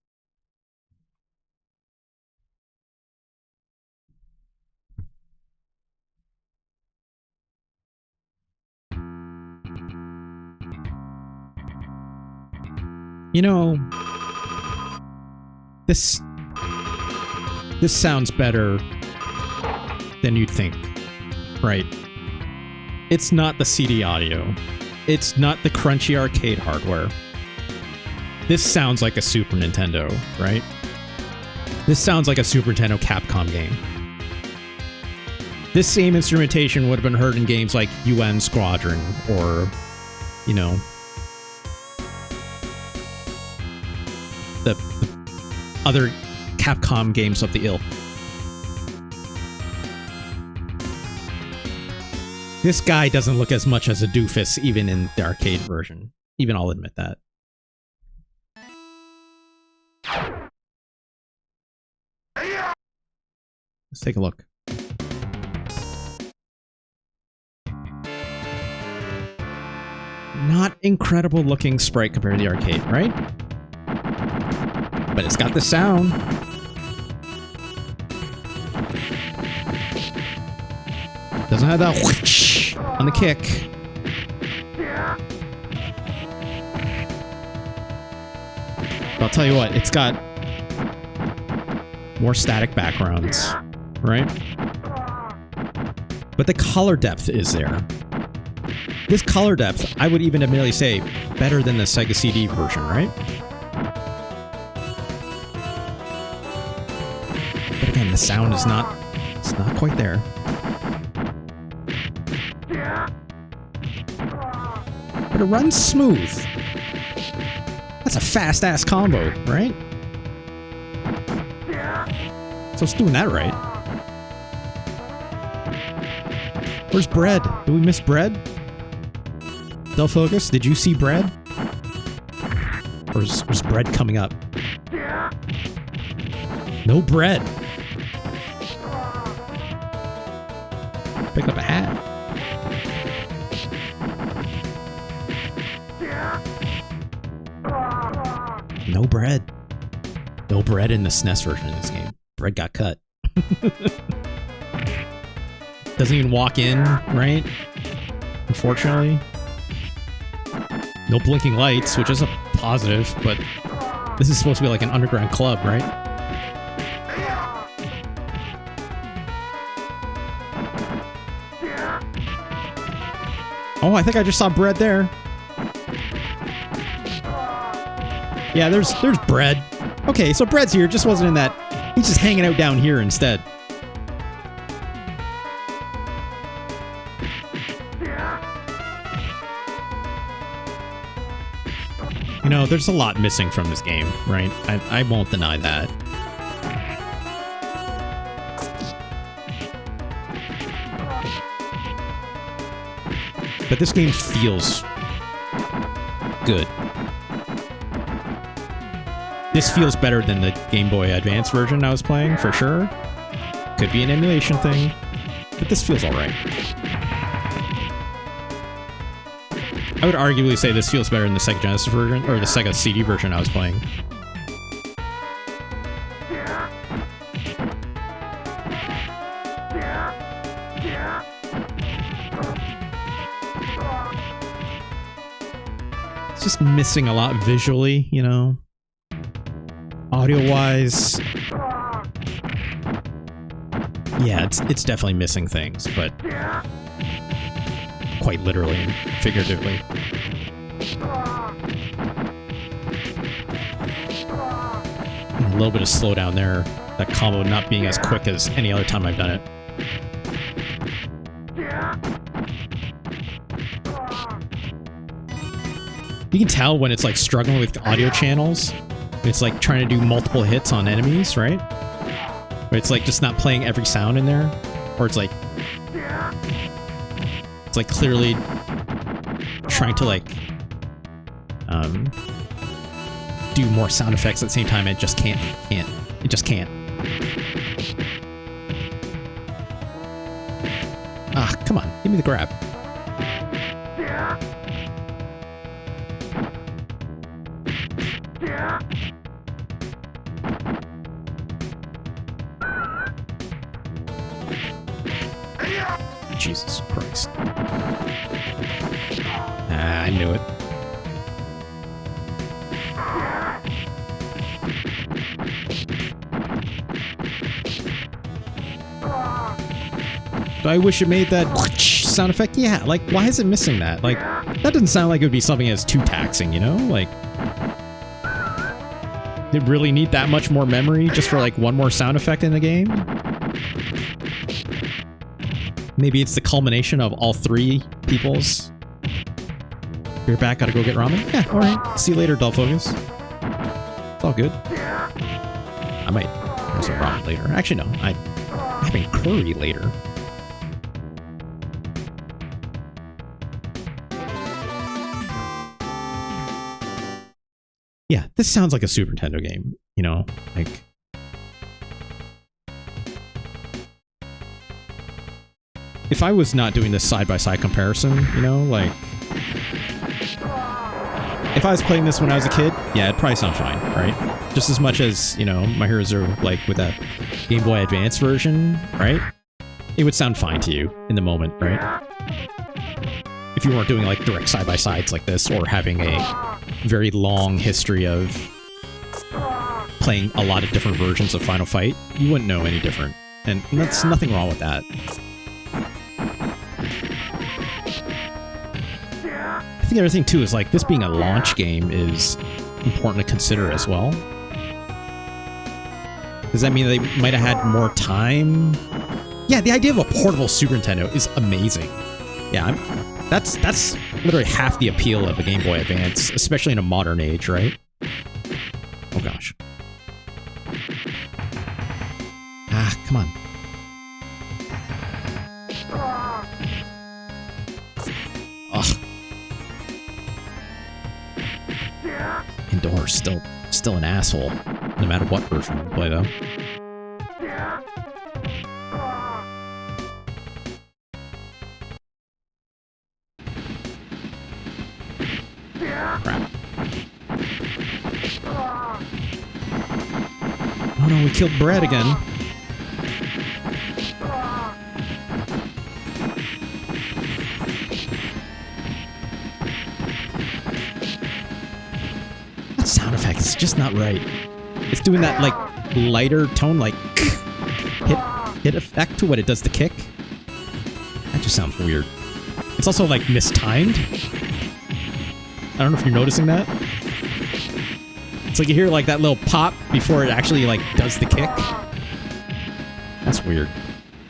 You know, this sounds better than you'd think, right? It's not the CD audio. It's not the crunchy arcade hardware. This sounds like a Super Nintendo, right? This sounds like a Super Nintendo Capcom game. This same instrumentation would have been heard in games like UN Squadron or, you know, the other Capcom games of the ilk. This guy doesn't look as much as a doofus even in the arcade version. Even I'll admit that. Let's take a look. Not incredible looking sprite compared to the arcade, right? But it's got the sound. Doesn't have that whoosh on the kick. But I'll tell you what, it's got more static backgrounds, right? But the color depth is there. This color depth, I would even admittedly say, better than the Sega CD version, right? But again, the sound is not, it's not quite there. But it runs smooth. That's a fast-ass combo, right? So it's doing that right. Where's Bread? Did we miss Bread? Del Focus, did you see Bread? Or is Bread coming up? No Bread. Pick up a hat. No Bread. No Bread in the SNES version of this game. Bread got cut. Doesn't even walk in, right? Unfortunately. No blinking lights, which is a positive, but this is supposed to be like an underground club, right? Oh, I think I just saw Bread there. Yeah, there's Bread. Okay, so Bread's here, just wasn't in that. He's just hanging out down here instead. You know, there's a lot missing from this game, right? I won't deny that. But this game feels good. This feels better than the Game Boy Advance version I was playing, for sure. Could be an emulation thing, but this feels alright. I would arguably say this feels better than the Sega Genesis version, or the Sega CD version I was playing. It's just missing a lot visually, you know? Audio-wise... yeah, it's definitely missing things, but... quite literally and figuratively. And a little bit of slowdown there. That combo not being as quick as any other time I've done it. You can tell when it's like struggling with audio channels. It's like trying to do multiple hits on enemies, right? Where it's like just not playing every sound in there. Or it's like clearly trying to like do more sound effects at the same time. It just can't. It just can't. Ah, come on, give me the grab. Jesus Christ. Ah, I knew it. Do I wish it made that sound effect? Yeah, like, why is it missing that? Like, that doesn't sound like it would be something that's too taxing, you know? Like, did it really need that much more memory just for, like, one more sound effect in the game? Maybe it's the culmination of all three people's... You're back, gotta go get ramen? Yeah, alright. See you later, Dull Focus. It's all good. I might have some ramen later. Actually, no. I'm having curry later. Yeah, this sounds like a Super Nintendo game, you know? Like... if I was not doing this side-by-side comparison, you know, like... if I was playing this when I was a kid, yeah, it'd probably sound fine, right? Just as much as, you know, My Heroes are like with that Game Boy Advance version, right? It would sound fine to you in the moment, right? If you weren't doing like direct side-by-sides like this, or having a very long history of playing a lot of different versions of Final Fight, you wouldn't know any different. And that's nothing wrong with that. I think the other thing too is like this being a launch game is important to consider as well. Does that mean they might have had more time? Yeah, the idea of a portable Super Nintendo is amazing. Yeah, that's literally half the appeal of a Game Boy Advance, especially in a modern age, right? Oh gosh. Ah, come on. Ugh. Indoor still an asshole, no matter what version you play though. Crap. Oh no, we killed Brad again. That sound effect is just not right. It's doing that, like, lighter tone, like, hit effect to what it does to kick. That just sounds weird. It's also, like, mistimed. I don't know if you're noticing that. It's like you hear, like, that little pop before it actually, like, does the kick. That's weird.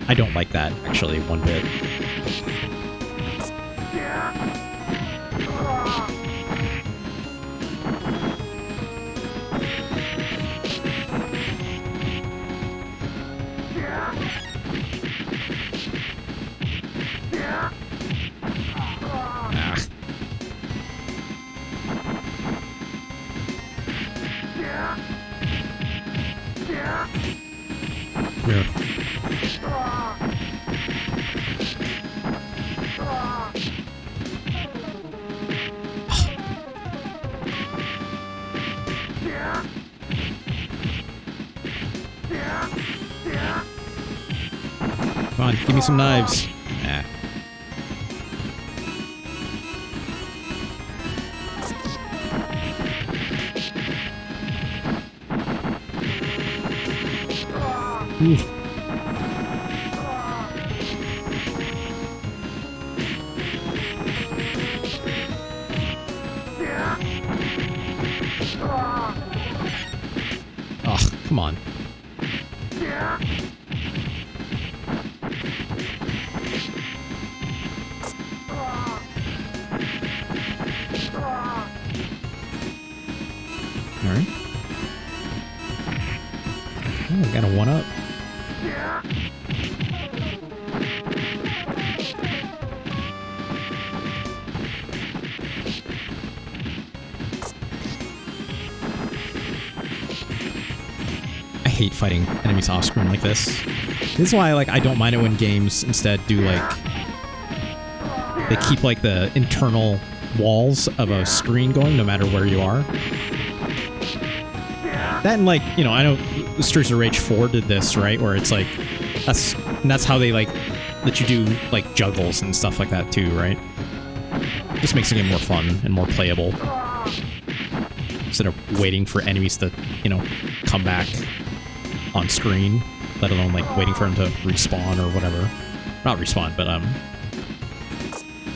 I don't like that, actually, one bit. Come on, give me some knives. Nah. Ooh. Ugh, come on. Alright. Oh, we got a 1-up. I hate fighting enemies off screen like this. This is why, like, I don't mind it when games instead do, like, they keep, like, the internal walls of a screen going no matter where you are. That and, like, you know, I know Streets of Rage 4 did this, right? Where it's like, that's how they, like, let you do, like, juggles and stuff like that too, right? Just makes the game more fun and more playable. Instead of waiting for enemies to, you know, come back on screen, let alone, like, waiting for them to respawn or whatever. Not respawn, but,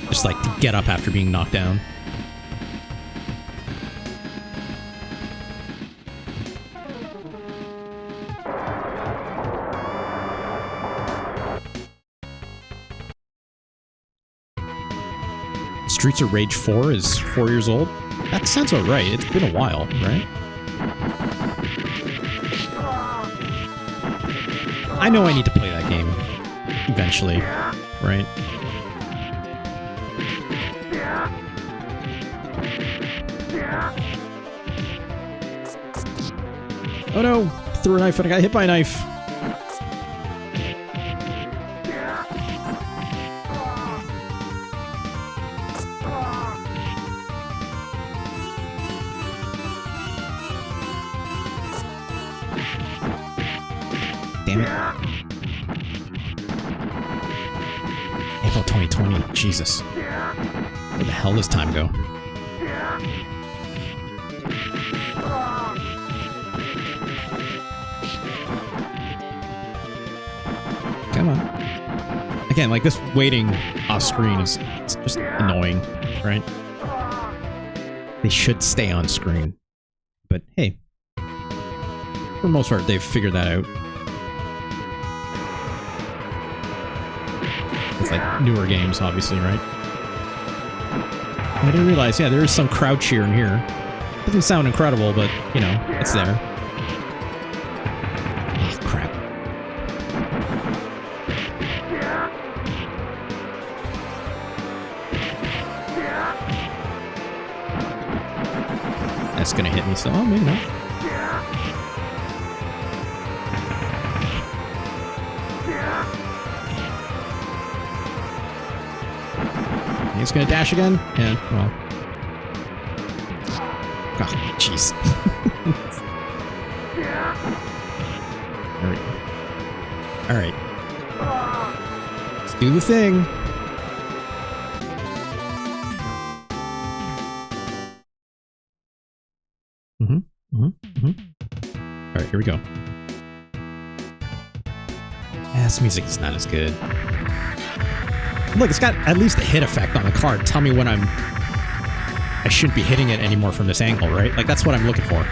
just, like, to get up after being knocked down. Streets of Rage 4 is 4 years old? That sounds about right. It's been a while, right? I know I need to play that game eventually, right? Oh no! Threw a knife and I got hit by a knife. damn it. April 2020. Jesus. Where the hell does time go? Come on. Again, like this waiting off screen is it's just annoying, right? They should stay on screen. But hey, for the most part, they've figured that out. It's like newer games, obviously, right? I didn't realize, yeah, there is some crowd cheer in here. Doesn't sound incredible, but, you know, it's there. Oh, crap. That's gonna hit me, so, oh, maybe not. He's gonna dash again? Yeah, well. Oh, jeez. There we go. Alright. Let's do the thing. Alright, here we go. This music is not as good. Look, it's got at least a hit effect on the card. Tell me when I shouldn't be hitting it anymore from this angle, right? Like, that's what I'm looking for.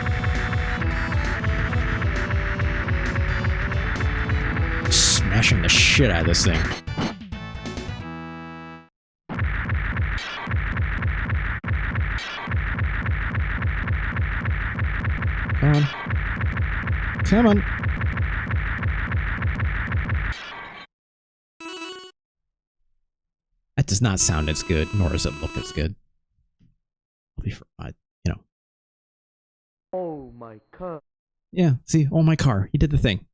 Smashing the shit out of this thing. Come on. Come on. That does not sound as good, nor does it look as good. I'll be, you know. Oh my god. Yeah, see, oh my car. He did the thing.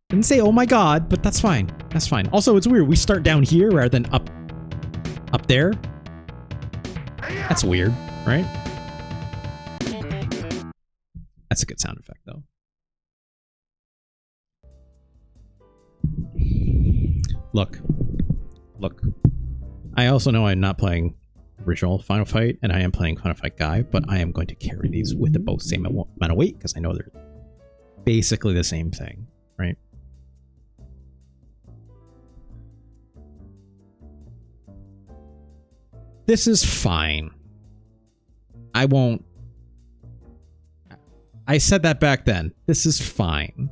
Didn't say oh my god, but that's fine. That's fine. Also, it's weird. We start down here rather than up there. That's weird, right? That's a good sound effect, though. Look. I also know I'm not playing original Final Fight, and I am playing Final Fight Guy, but I am going to carry these with the both same amount of weight, because I know they're basically the same thing, right? This is fine. I won't... I said that back then. This is fine.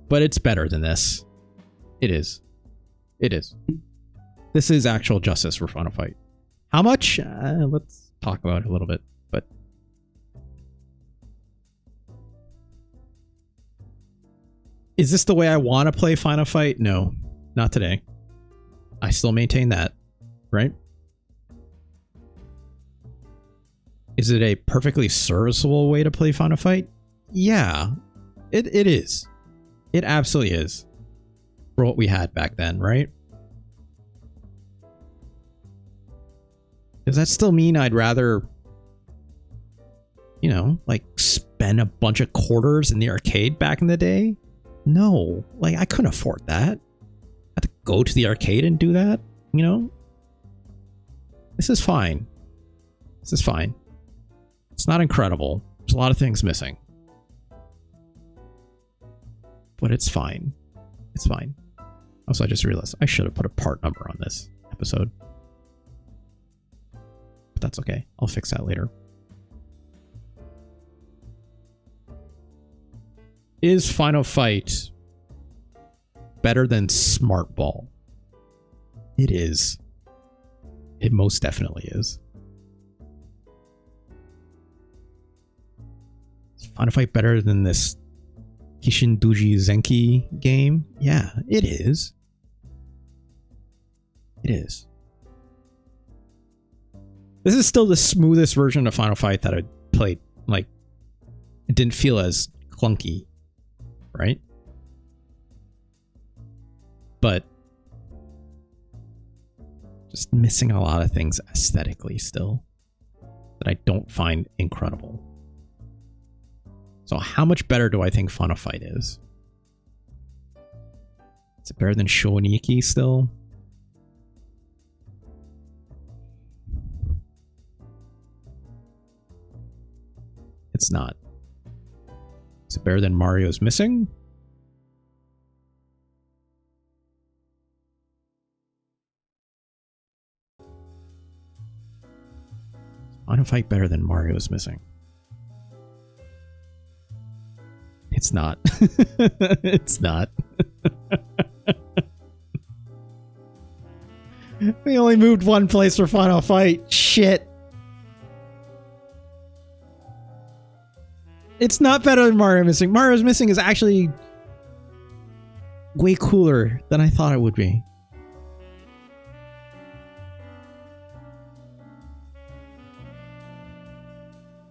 But it's better than this. It is. It is. This is actual justice for Final Fight. How much? Let's talk about it a little bit. But is this the way I want to play Final Fight? No, not today. I still maintain that, right? Is it a perfectly serviceable way to play Final Fight? Yeah, it is. It absolutely is. For what we had back then, right? Does that still mean I'd rather, you know, like spend a bunch of quarters in the arcade back in the day? No, like I couldn't afford that. I had to go to the arcade and do that, you know? This is fine. This is fine. It's not incredible. There's a lot of things missing. But it's fine. It's fine. Also, I just realized I should have put a part number on this episode. But that's okay. I'll fix that later. Is Final Fight better than Smart Ball? It is. It most definitely is. Is Final Fight better than this Kishinduji Zenki game? Yeah, it is. It is. This is still the smoothest version of Final Fight that I played. Like, it didn't feel as clunky, right? But just missing a lot of things aesthetically still that I don't find incredible. So how much better do I think Final Fight is? Is it better than Shoniki still? It's not. Is it better than Mario's Missing? Final Fight better than Mario's Missing? It's not. It's not. We only moved one place for Final Fight. Shit. It's not better than Mario Missing. Mario's Missing is actually way cooler than I thought it would be.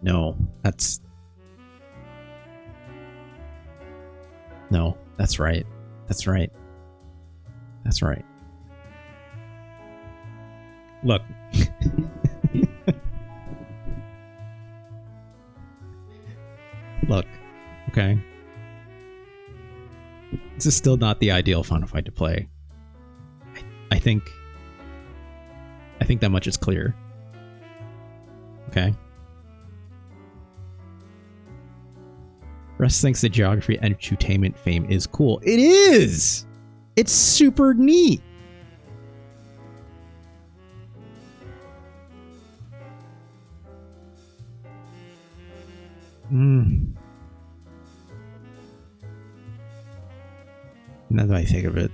No, that's... No, that's right. That's right. That's right. Look. Look, okay. This is still not the ideal Final Fight to play. I think that much is clear. Okay. Russ thinks the geography and entertainment fame is cool. It is! It's super neat. Now that I think of it.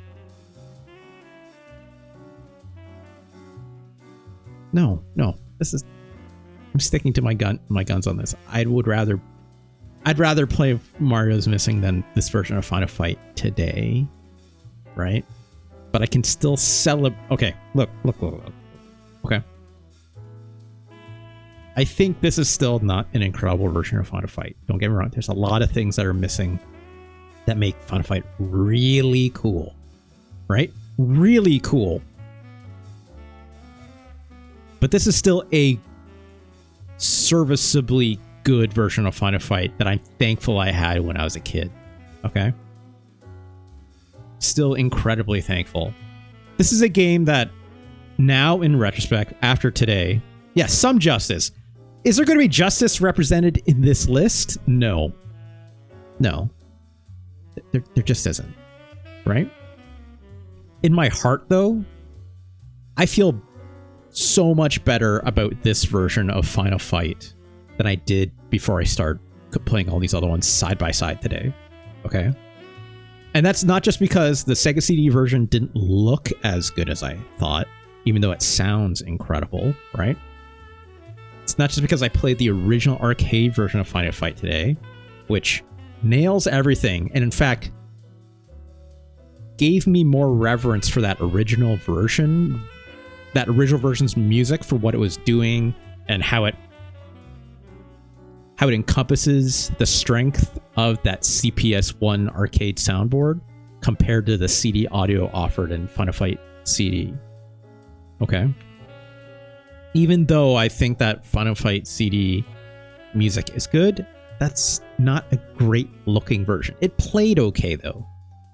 No. This is... I'm sticking to my guns on this. I'd rather play Mario's Missing than this version of Final Fight today. Right? But I can still celebrate... Okay, look. Okay. I think this is still not an incredible version of Final Fight. Don't get me wrong. There's a lot of things that are missing that make Final Fight really cool. Right? Really cool. But this is still a serviceably good version of Final Fight that I'm thankful I had when I was a kid. Okay? Still incredibly thankful. This is a game that now, in retrospect, after today, yes, some justice. Is there going to be justice represented in this list? No. There just isn't. Right? In my heart, though, I feel so much better about this version of Final Fight than I did before I started playing all these other ones side by side today. Okay? And that's not just because the Sega CD version didn't look as good as I thought, even though it sounds incredible, right? It's not just because I played the original arcade version of Final Fight today, which nails everything, and in fact, gave me more reverence for that original version's music for what it was doing and how it encompasses the strength of that CPS-1 arcade soundboard compared to the CD audio offered in Final Fight CD. Okay? Even though I think that Final Fight CD music is good, that's not a great looking version. It played okay though.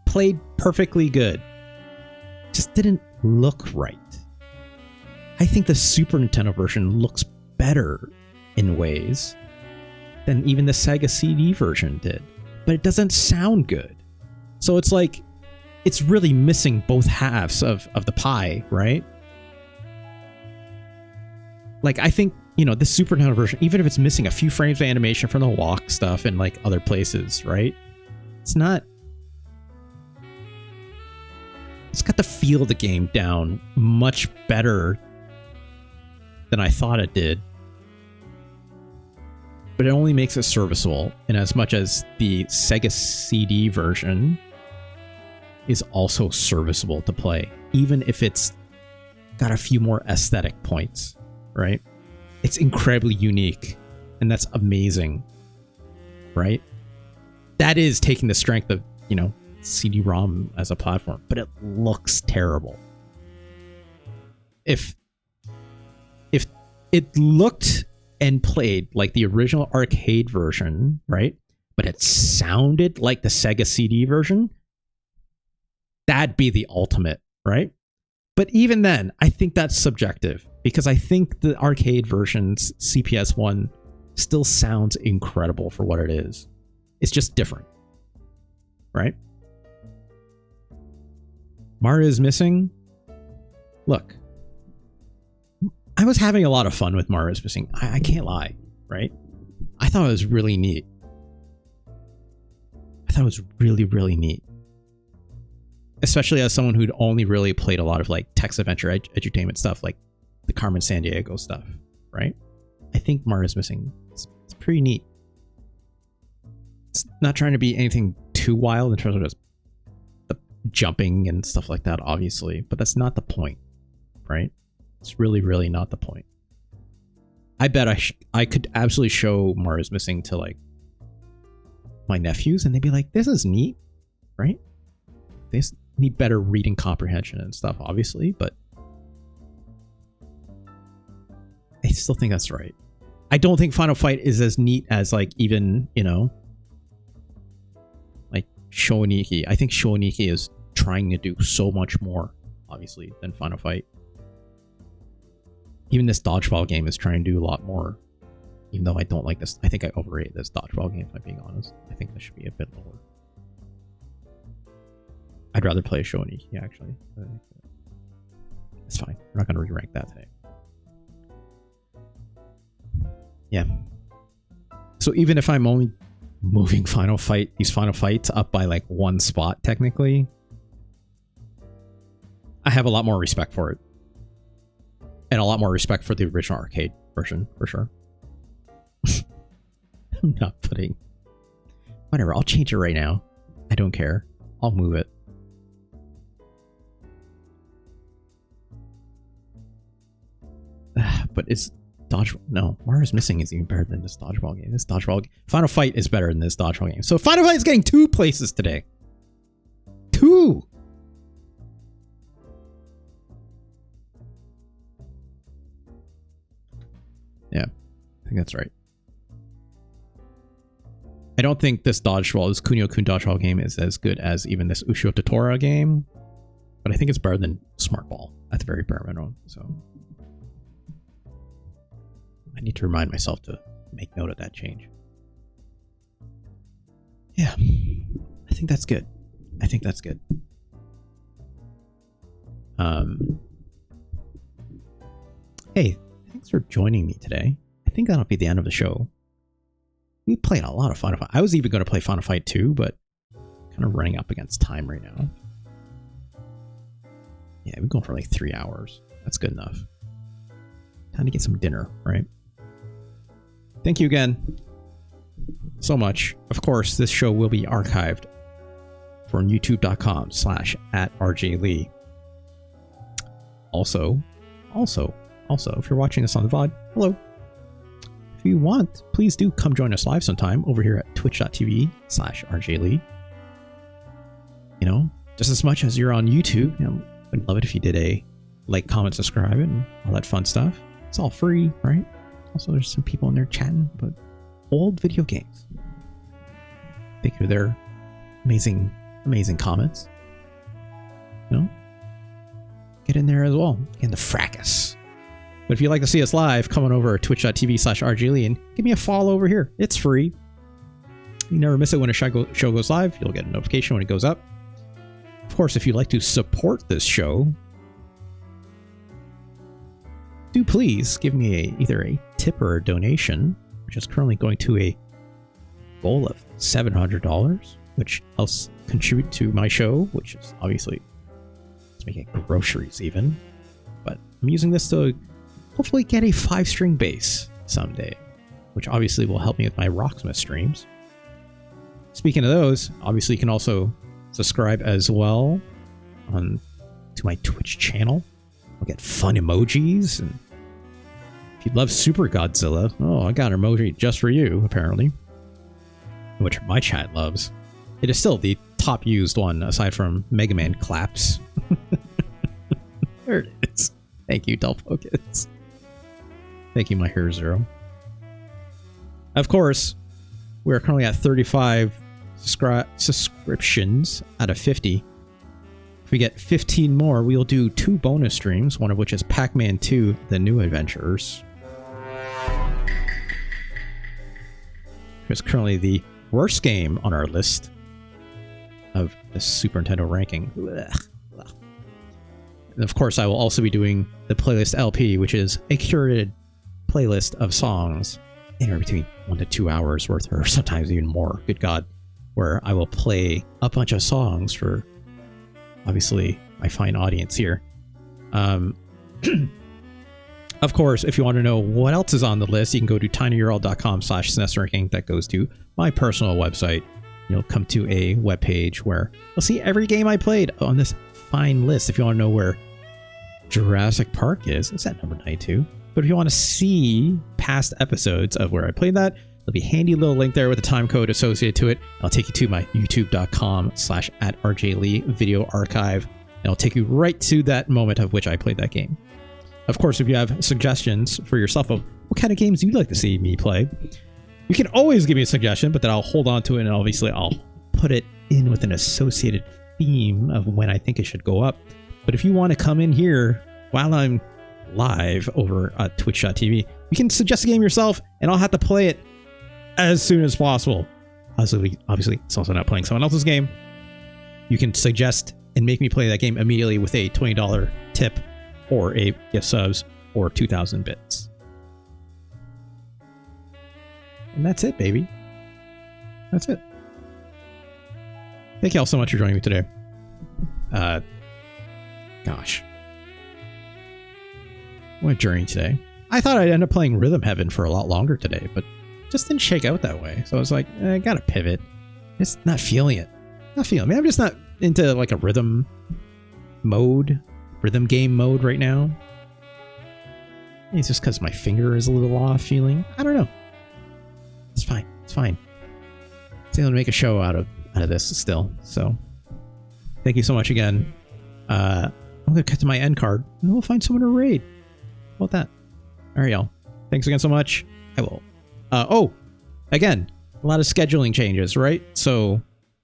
Played perfectly good. Just didn't look right. I think the Super Nintendo version looks better in ways than even the Sega CD version did. But it doesn't sound good. So it's like, it's really missing both halves of the pie, right? Like, I think, the Super Nintendo version, even if it's missing a few frames of animation from the walk stuff and like other places, right? It's got the feel of the game down much better than I thought it did. But it only makes it serviceable in as much as the Sega CD version is also serviceable to play, even if it's got a few more aesthetic points, right? It's incredibly unique, and that's amazing, right? That is taking the strength of, CD-ROM as a platform, but it looks terrible. If it looked and played like the original arcade version, right? but it sounded like the Sega CD version, that'd be the ultimate, right? But even then, I think that's subjective because I think the arcade version's CPS1 still sounds incredible for what it is. It's just different, right? Mario is Missing. Look, I was having a lot of fun with Mario is Missing. I can't lie, right? I thought it was really neat. I thought it was really, really neat. Especially as someone who'd only really played a lot of like text adventure edutainment stuff, like the Carmen Sandiego stuff, right? I think Mario's Missing. It's pretty neat. It's not trying to be anything too wild in terms of just the jumping and stuff like that, obviously, but that's not the point, right? It's really, really not the point. I bet I could absolutely show Mario's Missing to like my nephews, and they'd be like, "This is neat," right? They need better reading comprehension and stuff, obviously, but I still think that's right. I don't think Final Fight is as neat as like even, you know, like Shoniki. I think Shoniki is trying to do so much more, obviously, than Final Fight. Even this dodgeball game is trying to do a lot more, even though I don't like this. I think I overrated this dodgeball game, if I'm being honest. I think this should be a bit lower. I'd rather play a Shoniki, actually. It's fine. We're not going to re-rank that today. Yeah. So even if I'm only moving these Final Fights up by like one spot, technically, I have a lot more respect for it. And a lot more respect for the original arcade version, for sure. I'm not putting... Whatever, I'll change it right now. I don't care. I'll move it. But it's dodgeball. No, Mario's Missing is even better than this dodgeball game. This dodgeball Final Fight is better than this dodgeball game. So Final Fight is getting 2 places today. 2. Yeah, I think that's right. I don't think this Kunio-kun dodgeball game is as good as even this Ushio Totora game, but I think it's better than Smart Ball at the very bare minimum. So I need to remind myself to make note of that change. Yeah, I think that's good. I think that's good. Hey, thanks for joining me today. I think that'll be the end of the show. We played a lot of Final Fight. I was even going to play Final Fight 2, but kind of running up against time right now. Yeah, we're going for like 3 hours. That's good enough. Time to get some dinner, right? Thank you again so much. Of course, this show will be archived for youtube.com/@RJLee. Also, if you're watching this on the VOD, hello. If you want, please do come join us live sometime over here at twitch.tv/RJLee. You know, just as much as you're on YouTube, you know, I'd love it if you did a like, comment, subscribe, and all that fun stuff. It's all free, right? Also, there's some people in there chatting about old video games. Thank you for their amazing comments. You know, get in there as well. In the fracas. But if you'd like to see us live, come on over to twitch.tv/RJLee and give me a follow over here. It's free. You never miss it when a show goes live. You'll get a notification when it goes up. Of course, if you'd like to support this show, do please give me either a tip or a donation, which is currently going to a goal of $700, which helps contribute to my show, which is obviously it's making groceries even. But I'm using this to hopefully get a 5-string bass someday, which obviously will help me with my Rocksmith streams. Speaking of those, obviously you can also subscribe as well to my Twitch channel. I'll get fun emojis, and if you love Super Godzilla, oh, I got an emoji just for you, apparently, which my chat loves. It is still the top used one aside from Mega Man claps. There it is. Thank you, Delphocus. Thank you, my Hero Zero. Of course, We're currently at 35 subscriptions out of 50. If we get 15 more, we'll do 2 bonus streams, one of which is Pac-Man 2, The New Adventures. It's currently the worst game on our list of the Super Nintendo ranking. And of course, I will also be doing the playlist LP, which is a curated playlist of songs anywhere between 1 to 2 hours worth, or sometimes even more. Good God, where I will play a bunch of songs for, obviously, my fine audience here. Of course, if you want to know what else is on the list, you can go to tinyurl.com/SNES ranking. That goes to my personal website. You'll come to a webpage where you'll see every game I played on this fine list. If you want to know where Jurassic Park is, it's at number 92. But if you want to see past episodes of where I played that, there'll be a handy little link there with a time code associated to it. I'll take you to my youtube.com/@RJLee video archive. And I'll take you right to that moment of which I played that game. Of course, if you have suggestions for yourself of what kind of games you'd like to see me play, you can always give me a suggestion, but then I'll hold on to it and obviously I'll put it in with an associated theme of when I think it should go up. But if you want to come in here while I'm live over at twitch.tv, you can suggest a game yourself and I'll have to play it as soon as possible. Obviously, it's also not playing someone else's game. You can suggest and make me play that game immediately with a $20 tip or a gift subs or 2,000 bits. And that's it, baby. That's it. Thank you all so much for joining me today. Gosh. What a journey today. I thought I'd end up playing Rhythm Heaven for a lot longer today, but just didn't shake out that way. So I was like, I gotta pivot. Just not feeling it. Not feeling it. I mean, I'm just not into like a rhythm game mode right now. Maybe it's just because my finger is a little off feeling. I don't know. It's fine. It's fine. It's able to make a show out of this still. So thank you so much again. I'm gonna cut to my end card and we'll find someone to raid. How about that? All right, y'all. Thanks again so much. I will. Again, a lot of scheduling changes, right? So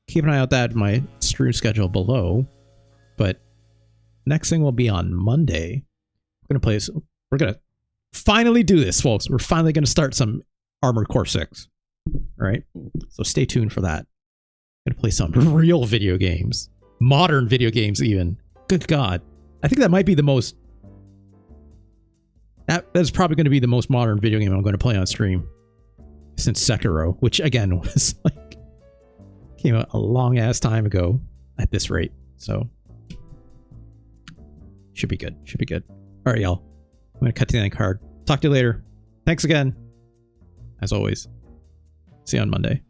keep an eye out that my stream schedule below. But next thing will be on Monday. We're gonna finally do this, folks. We're finally gonna start some Armored Core 6. All right, so stay tuned for that. I'm gonna play some real video games, modern video games, even. Good God, I think that might be the most. That's probably going to be the most modern video game I'm going to play on stream since Sekiro, which again was like came out a long ass time ago at this rate. So should be good. Should be good. All right, y'all. I'm going to cut to the end card. Talk to you later. Thanks again. As always. See you on Monday.